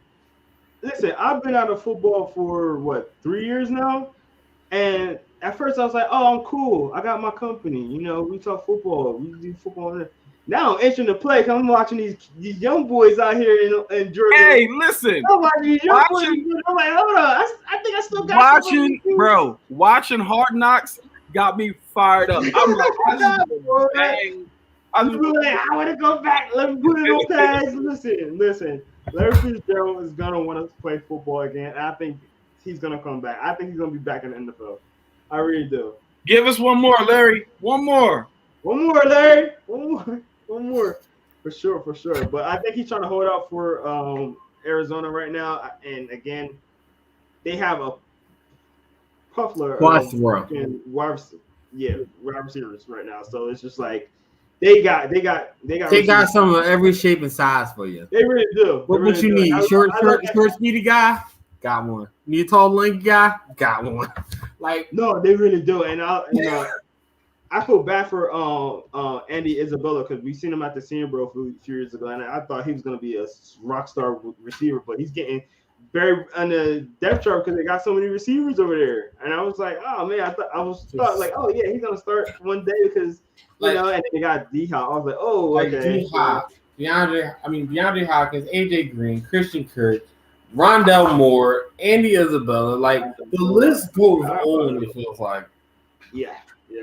Speaker 3: I've been out of football for 3 years now, and at first I was like, "Oh, I'm cool. I got my company. We talk football. We do football." Now I'm itching to play because I'm watching these young boys out here in Georgia.
Speaker 4: Hey, listen.
Speaker 3: I'm watching these young boys. I'm like, hold on. I think I still got
Speaker 4: watching Hard Knocks got me fired up. I'm like, I
Speaker 3: want to go back. Let me put it on pads. Listen. Larry Fitzgerald is gonna want to play football again. I think he's gonna come back. I think he's gonna be back in the NFL. I really do.
Speaker 4: Give us one more, Larry. One more,
Speaker 3: Larry. One more. For sure. But I think he's trying to hold out for Arizona right now. And again, they have a puffler of wide receivers right now. So it's just like they got
Speaker 5: some of every shape and size for you.
Speaker 3: They really do.
Speaker 5: What you need? Short, skinny guy? Got one. Need a tall, lanky guy? Got one. Like,
Speaker 3: no, they really do. And I feel bad for Andy Andy Isabella because we seen him at the Senior Bowl a few years ago, and I thought he was going to be a rock star receiver, but he's getting very on the depth chart because they got so many receivers over there. And I was like, oh man, I was thought like, oh yeah, he's gonna start one day because and they got D Hop. I was like, oh okay.
Speaker 5: D Hop, DeAndre Hopkins, AJ Green, Christian Kirk, Rondell Moore, Andy Isabella. Like the list goes on. It feels like.
Speaker 3: Yeah.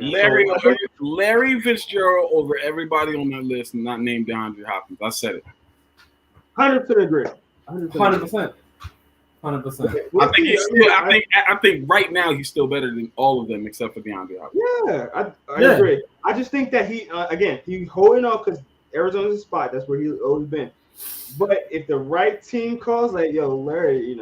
Speaker 4: Larry Fitzgerald over everybody on that list, and not named DeAndre Hopkins. I said it.
Speaker 3: 100% agree.
Speaker 5: 100%. 100%.
Speaker 4: I think right now he's still better than all of them except for DeAndre Hopkins.
Speaker 3: Yeah, I agree. I just think that he's holding off because Arizona's a spot. That's where he's always been. But if the right team calls, like, yo, Larry,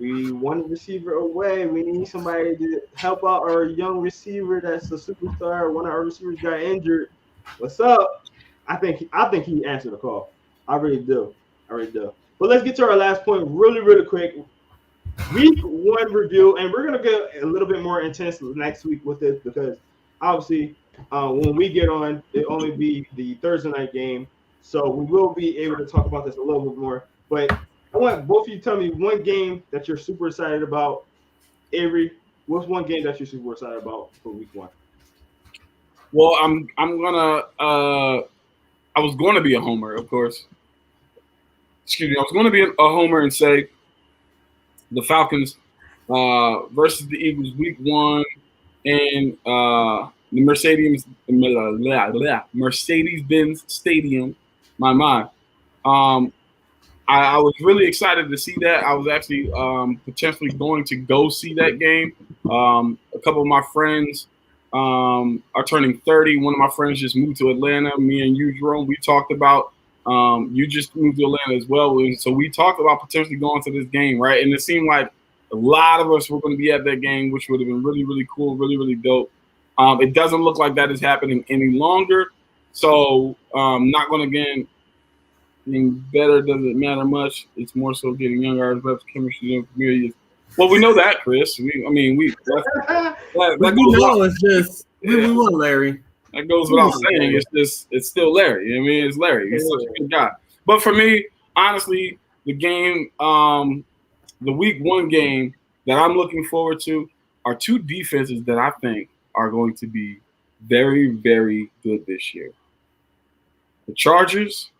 Speaker 3: we want a receiver away. We need somebody to help out our young receiver that's a superstar. One of our receivers got injured. What's up? I think he answered the call. I really do. But let's get to our last point really, really quick. Week 1 review, and we're gonna get a little bit more intense next week with it because obviously when we get on, it'll only be the Thursday night game. So we will be able to talk about this a little bit more. But I want both of you to tell me one game that you're super excited about. Avery, what's one game that you're super excited about for week 1?
Speaker 4: Well, I'm gonna I was gonna be a homer, of course. Excuse me, I was gonna be a homer and say the Falcons versus the Eagles week 1 in the Mercedes-Benz Stadium. I was really excited to see that. I was actually potentially going to go see that game. A couple of my friends are turning 30. One of my friends just moved to Atlanta. Me and you, Jerome, we talked about you just moved to Atlanta as well. So we talked about potentially going to this game, right? And it seemed like a lot of us were going to be at that game, which would have been really, really cool, really, really dope. It doesn't look like that is happening any longer. So not going to again. Being better doesn't matter much. It's more so getting younger. Our reps, chemistry, and familiar. Well, we know that, Chris. We
Speaker 5: want Larry.
Speaker 4: That goes without saying. It's still Larry. It's Larry. He's such a good guy. But for me, honestly, the game, the week 1 game that I'm looking forward to are 2 defenses that I think are going to be very, very good this year. The Chargers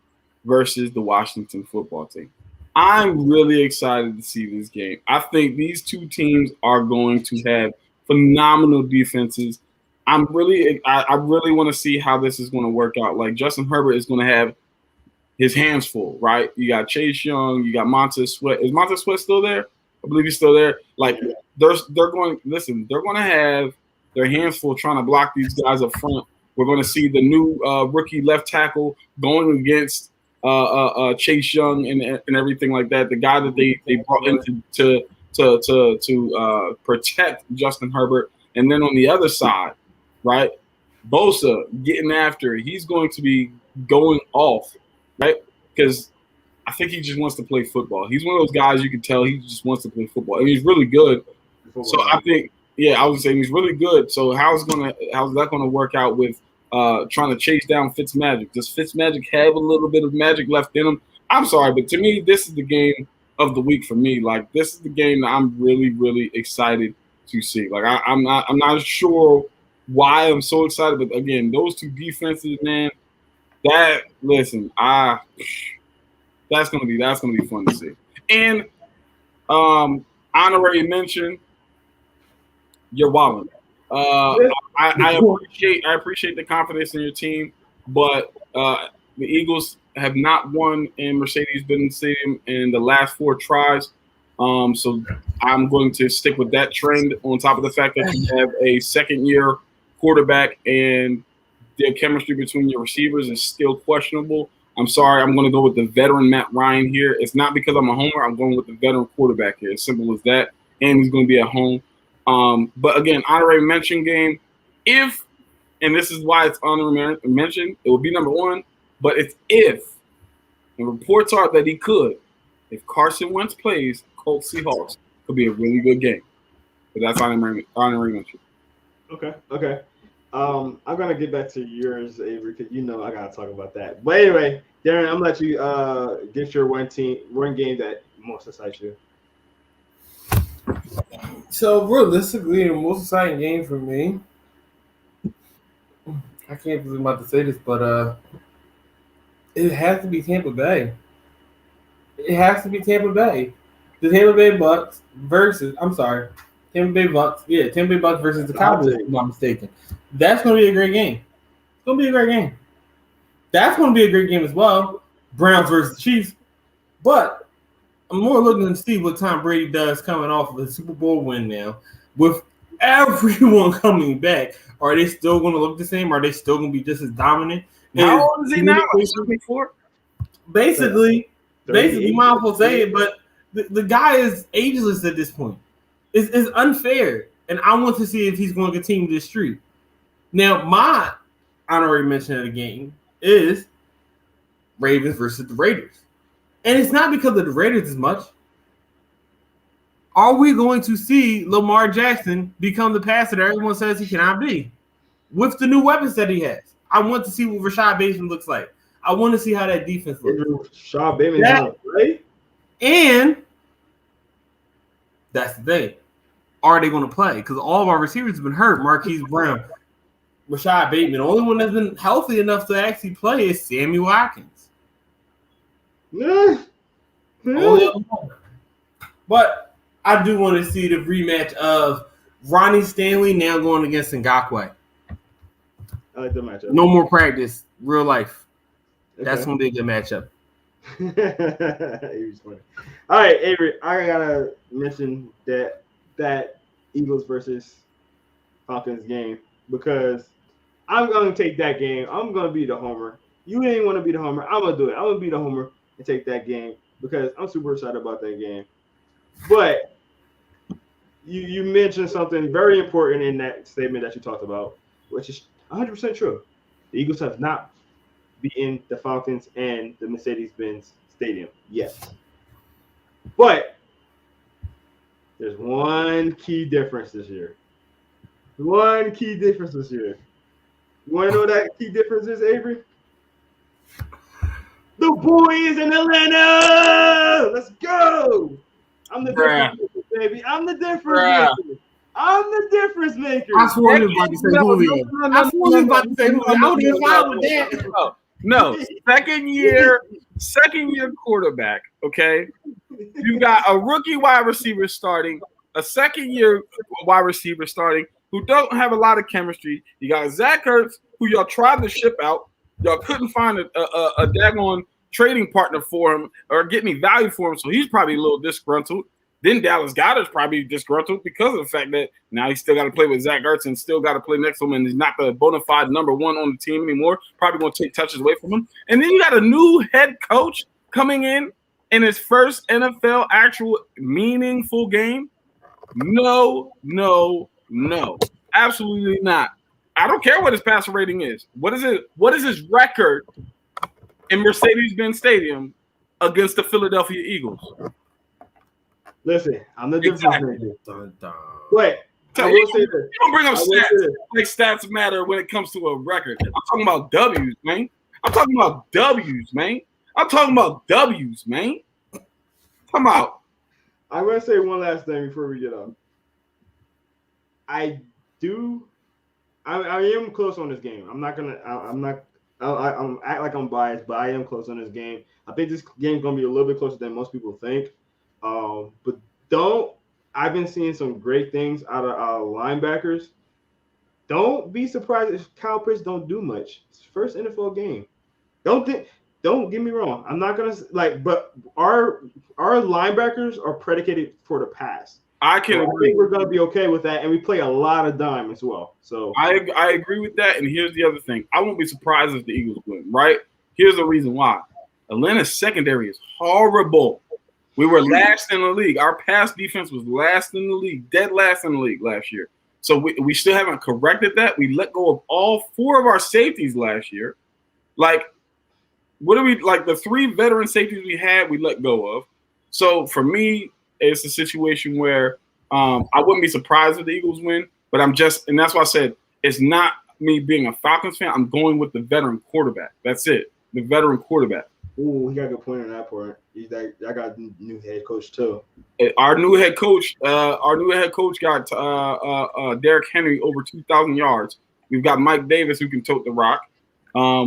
Speaker 4: versus the Washington football team. I'm really excited to see this game. I think these 2 teams are going to have phenomenal defenses. I really want to see how this is going to work out. Like Justin Herbert is going to have his hands full, right? You got Chase Young, you got Montez Sweat. Is Montez Sweat still there? I believe he's still there. Like they're going to have their hands full trying to block these guys up front. We're going to see the new rookie left tackle going against Chase Young and everything like that. The guy that they brought in to protect Justin Herbert. And then on the other side, right, Bosa getting after it. He's going to be going off, right? Because I think he just wants to play football. He's one of those guys you can tell he just wants to play football. And he's really good. So I think, I was saying he's really good. So how's that gonna work out with trying to chase down Fitzmagic? Does Fitzmagic have a little bit of magic left in him? I'm sorry, but to me, this is the game of the week for me. Like this is the game that I'm really, really excited to see. Like I'm not sure why I'm so excited, but again, those 2 defenses, man. That's gonna be fun to see. And honorary mention, you're wilding. I appreciate the confidence in your team, but the Eagles have not won in Mercedes-Benz Stadium in the last 4 tries. So I'm going to stick with that trend on top of the fact that you have a second-year quarterback and the chemistry between your receivers is still questionable. I'm sorry. I'm going to go with the veteran Matt Ryan here. It's not because I'm a homer. I'm going with the veteran quarterback here. As simple as that. And he's going to be at home. But again, honorary mention game. And this is why it's honorary mention, it will be number 1. But it's if, and reports are that he could, if Carson Wentz plays Colts Seahawks, could be a really good game. But that's honorary mention.
Speaker 3: Okay. I'm gonna get back to yours, Avery, because you know I gotta talk about that. But anyway, Darren, I'm gonna let you get your one game that most excites you.
Speaker 5: So realistically, the most exciting game for me, I can't believe I'm about to say this, but it has to be Tampa Bay. It has to be Tampa Bay. The Tampa Bay Bucks versus Tampa Bay Bucks. Yeah, Tampa Bay Bucks versus the Cowboys, if I'm not mistaken. That's gonna be a great game. It's gonna be a great game. That's gonna be a great game as well. Browns versus Chiefs. But I'm more looking to see what Tom Brady does coming off of a Super Bowl win now. With everyone coming back, are they still going to look the same? Are they still going to be just as dominant?
Speaker 4: How old is he now? 74?
Speaker 5: Basically, you might as well say it, but the guy is ageless at this point. It's unfair, and I want to see if he's going to continue this streak. Now, my honorary mention of the game is Ravens versus the Raiders. And it's not because of the Raiders as much. Are we going to see Lamar Jackson become the passer that everyone says he cannot be? With the new weapons that he has. I want to see what Rashad Bateman looks like. I want to see how that defense looks.
Speaker 3: Rashad Bateman, right?
Speaker 5: And that's the thing. Are they going to play? Because all of our receivers have been hurt. Marquise Brown, Rashad Bateman. The only one that's been healthy enough to actually play is Sammy Watkins. But I do want to see the rematch of Ronnie Stanley now going against Ngakoue.
Speaker 3: I like the matchup.
Speaker 5: No more practice, real life. Okay. That's going to be a good matchup.
Speaker 3: Avery's funny. All right, Avery, I gotta mention that Eagles versus Falcons game because I'm gonna take that game. I'm gonna be the homer. You ain't want to be the homer. I'm gonna do it. I'm gonna be the homer and take that game because I'm super excited about that game. But you mentioned something very important in that statement that you talked about, which is 100% true. The Eagles have not beaten the Falcons and the Mercedes-Benz Stadium yet. But there's one key difference this year. You want to know what that key difference is, Avery? The boys in Atlanta! Let's go! I'm the difference maker, baby. I'm the difference maker.
Speaker 5: I swore he was about to say Julio. I swore he was about to say Julio. I would have fine with that.
Speaker 4: No. Second year quarterback, okay? You got a rookie wide receiver starting, a second year wide receiver starting who don't have a lot of chemistry. You got Zach Ertz, who y'all tried to ship out. Y'all couldn't find a daggone trading partner for him or get any value for him, so he's probably a little disgruntled. Then Dallas Goedert's probably disgruntled because of the fact that now he's still got to play with Zach Ertz and still got to play next to him, and he's not the bona fide number one on the team anymore. Probably going to take touches away from him. And then you got a new head coach coming in his first NFL actual meaningful game. No. Absolutely not. I don't care what his passer rating is. What is it? What is his record in Mercedes-Benz Stadium against the Philadelphia Eagles?
Speaker 3: Listen, I'm the difference maker. Wait,
Speaker 4: I will say this. You don't bring up stats. Like stats matter when it comes to a record. I'm talking about W's, man. Come out.
Speaker 3: I'm gonna say one last thing before we get on. I am close on this game. I'm act like I'm biased, but I am close on this game. I think this game's gonna be a little bit closer than most people think. But I've been seeing some great things out of our linebackers. Don't be surprised if Kyle Pitts don't do much. It's his first NFL game. Don't get me wrong. I'm not gonna but our linebackers are predicated for the pass.
Speaker 4: I can agree.
Speaker 3: I think we're gonna be okay with that, and we play a lot of dime as well. So
Speaker 4: I agree with that. And here's the other thing: I won't be surprised if the Eagles win. Right? Here's the reason why: Atlanta's secondary is horrible. We were last in the league. Our pass defense was last in the league, dead last in the league last year. So we still haven't corrected that. We let go of all four of our safeties last year. The three veteran safeties we had, we let go of. So for me, it's a situation where I wouldn't be surprised if the Eagles win, but and that's why I said it's not me being a Falcons fan, I'm going with the veteran quarterback. That's it. The veteran quarterback.
Speaker 3: Ooh, he got a good point on that part. I got a new head coach too.
Speaker 4: Our new head coach got Derrick Henry over 2,000 yards. We've got Mike Davis who can tote the rock.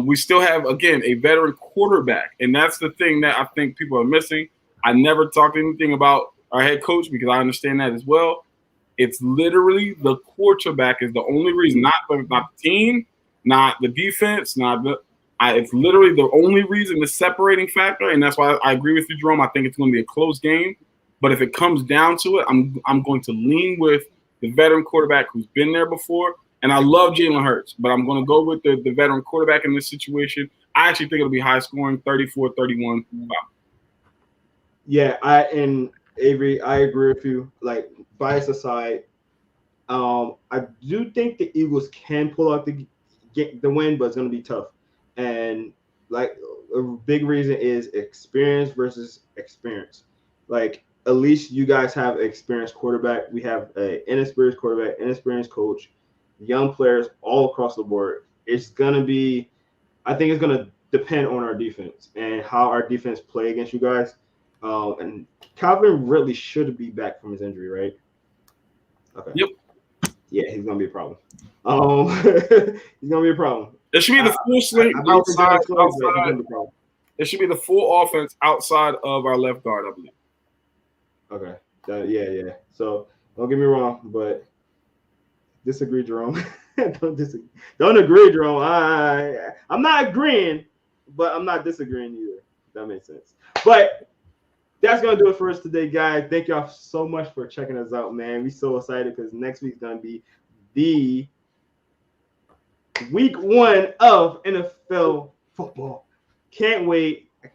Speaker 4: We still have, again, a veteran quarterback, and that's the thing that I think people are missing. I never talked anything about our head coach because I understand that as well. It's literally the quarterback is the only reason, not the team, not the defense, it's literally the only reason, the separating factor, and that's why I agree with you, Jerome. I think it's going to be a close game, but if it comes down to it, I'm going to lean with the veteran quarterback who's been there before. And I love Jalen Hurts, but I'm going to go with the veteran quarterback in this situation. I actually think it'll be high scoring, 34-31. Wow.
Speaker 3: Yeah, Avery, I agree with you. Like, bias aside, I do think the Eagles can pull out the win, but it's going to be tough. And like a big reason is experience versus experience. Like, at least you guys have an experienced quarterback. We have an inexperienced quarterback, inexperienced coach, young players all across the board. It's going to be, I think it's going to depend on our defense and how our defense play against you guys. And Calvin Ridley should be back from his injury, right? Okay.
Speaker 4: Yep.
Speaker 3: Yeah, he's going to be a problem. He's going to be a problem.
Speaker 4: It should be the full slate outside. It should be the full offense outside of our left guard, I believe.
Speaker 3: Okay. Yeah. So don't get me wrong, but disagree, Jerome. Don't agree, Jerome. I'm not agreeing, but I'm not disagreeing either. If that makes sense. But that's gonna do it for us today, guys. Thank y'all so much for checking us out, man. We so excited because next week's gonna be the week 1 of NFL football. Can't wait. I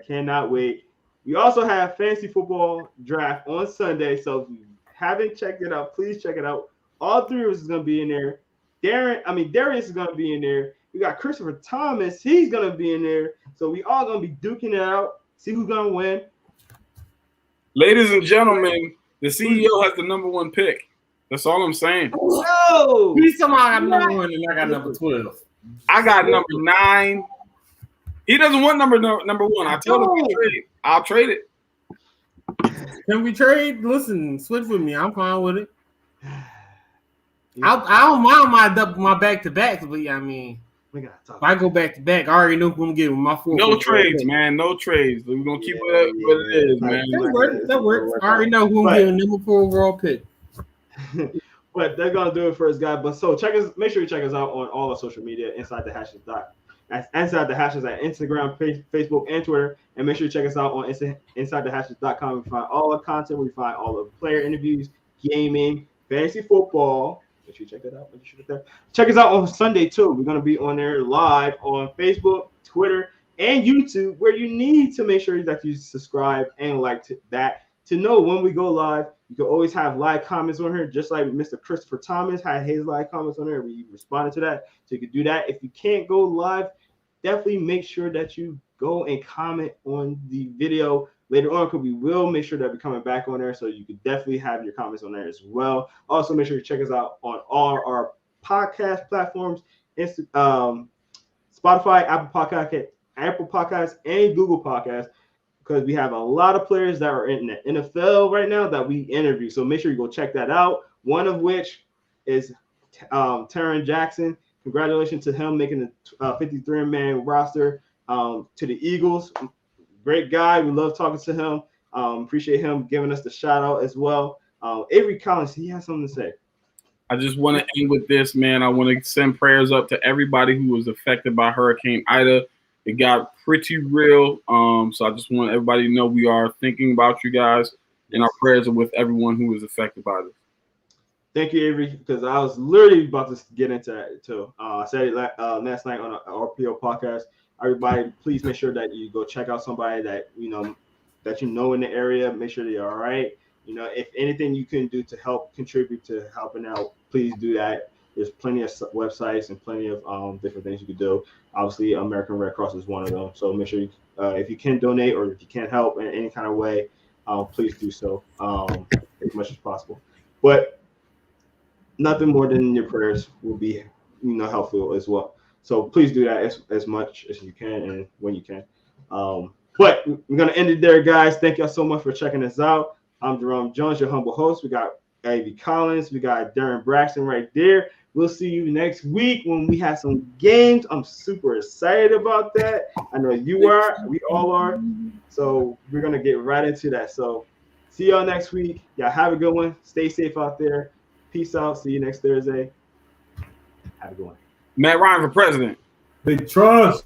Speaker 3: cannot wait. We also have fantasy football draft on Sunday. So if you haven't checked it out, please check it out. All 3 of us is going to be in there. Darius is going to be in there. We got Christopher Thomas. He's going to be in there. So we all going to be duking it out. See who's going to win.
Speaker 4: Ladies and gentlemen, the CEO has the number 1 pick. That's all I'm saying.
Speaker 3: No!
Speaker 5: He's somehow got number 1 and I got number 12.
Speaker 4: I got number 9. He doesn't want number 1. I told him to trade. I'll trade it.
Speaker 5: Can we trade? Listen, switch with me. I'm fine with it. I don't mind my back-to-backs, but I mean, if I go back-to-back, I already know who I'm going to get with my 4.
Speaker 4: No trades, man. No trades. We're going to keep it what it is, man.
Speaker 5: That works. I already know who I'm getting number 4 overall pick.
Speaker 3: But they're going to do it for us, guys. But so make sure you check us out on all our social media, Inside the Hashes at Instagram, Facebook, and Twitter. And make sure you check us out on InsideTheHashes.com. We find all the content. We find all the player interviews, gaming, fantasy football. Make sure you check that out. Make sure you check us out on Sunday, too. We're going to be on there live on Facebook, Twitter, and YouTube, where you need to make sure that you subscribe and like that to know when we go live. You can always have live comments on here, just like Mr. Christopher Thomas had his live comments on there. We responded to that. So you can do that. If you can't go live, definitely make sure that you go and comment on the video later on, because we will make sure that we're coming back on there. So you can definitely have your comments on there as well. Also, make sure you check us out on all our podcast platforms, Spotify, Apple Podcasts, and Google Podcasts, because we have a lot of players that are in the NFL right now that we interview. So make sure you go check that out. One of which is Taron Jackson. Congratulations to him making the 53-man roster to the Eagles. Great guy. We love talking to him. Appreciate him giving us the shout out as well. Avery Collins, he has something to say.
Speaker 4: I just want to end with this, man. I want to send prayers up to everybody who was affected by Hurricane Ida. It got pretty real. So I just want everybody to know we are thinking about you guys, and our prayers are with everyone who was affected by this.
Speaker 3: Thank you, Avery, because I was literally about to get into that too. I said it last night on our RPO podcast. Everybody, please make sure that you go check out somebody that you know in the area. Make sure they're all right. If anything you can do to help contribute to helping out, please do that. There's plenty of websites and plenty of different things you can do. Obviously, American Red Cross is one of them. So make sure you, if you can donate or if you can't help in any kind of way, please do so as much as possible. But nothing more than your prayers will be helpful as well. So please do that as much as you can and when you can. But we're gonna end it there, guys. Thank y'all so much for checking us out. I'm Jerome Jones, your humble host. We got A.B. Collins, we got Darren Braxton right there. We'll see you next week when we have some games. I'm super excited about that. I know you are. We all are. So we're gonna get right into that. So see y'all next week. Y'all have a good one. Stay safe out there. Peace out. See you next Thursday. Have a good one.
Speaker 4: Matt Ryan for president.
Speaker 5: Big trust.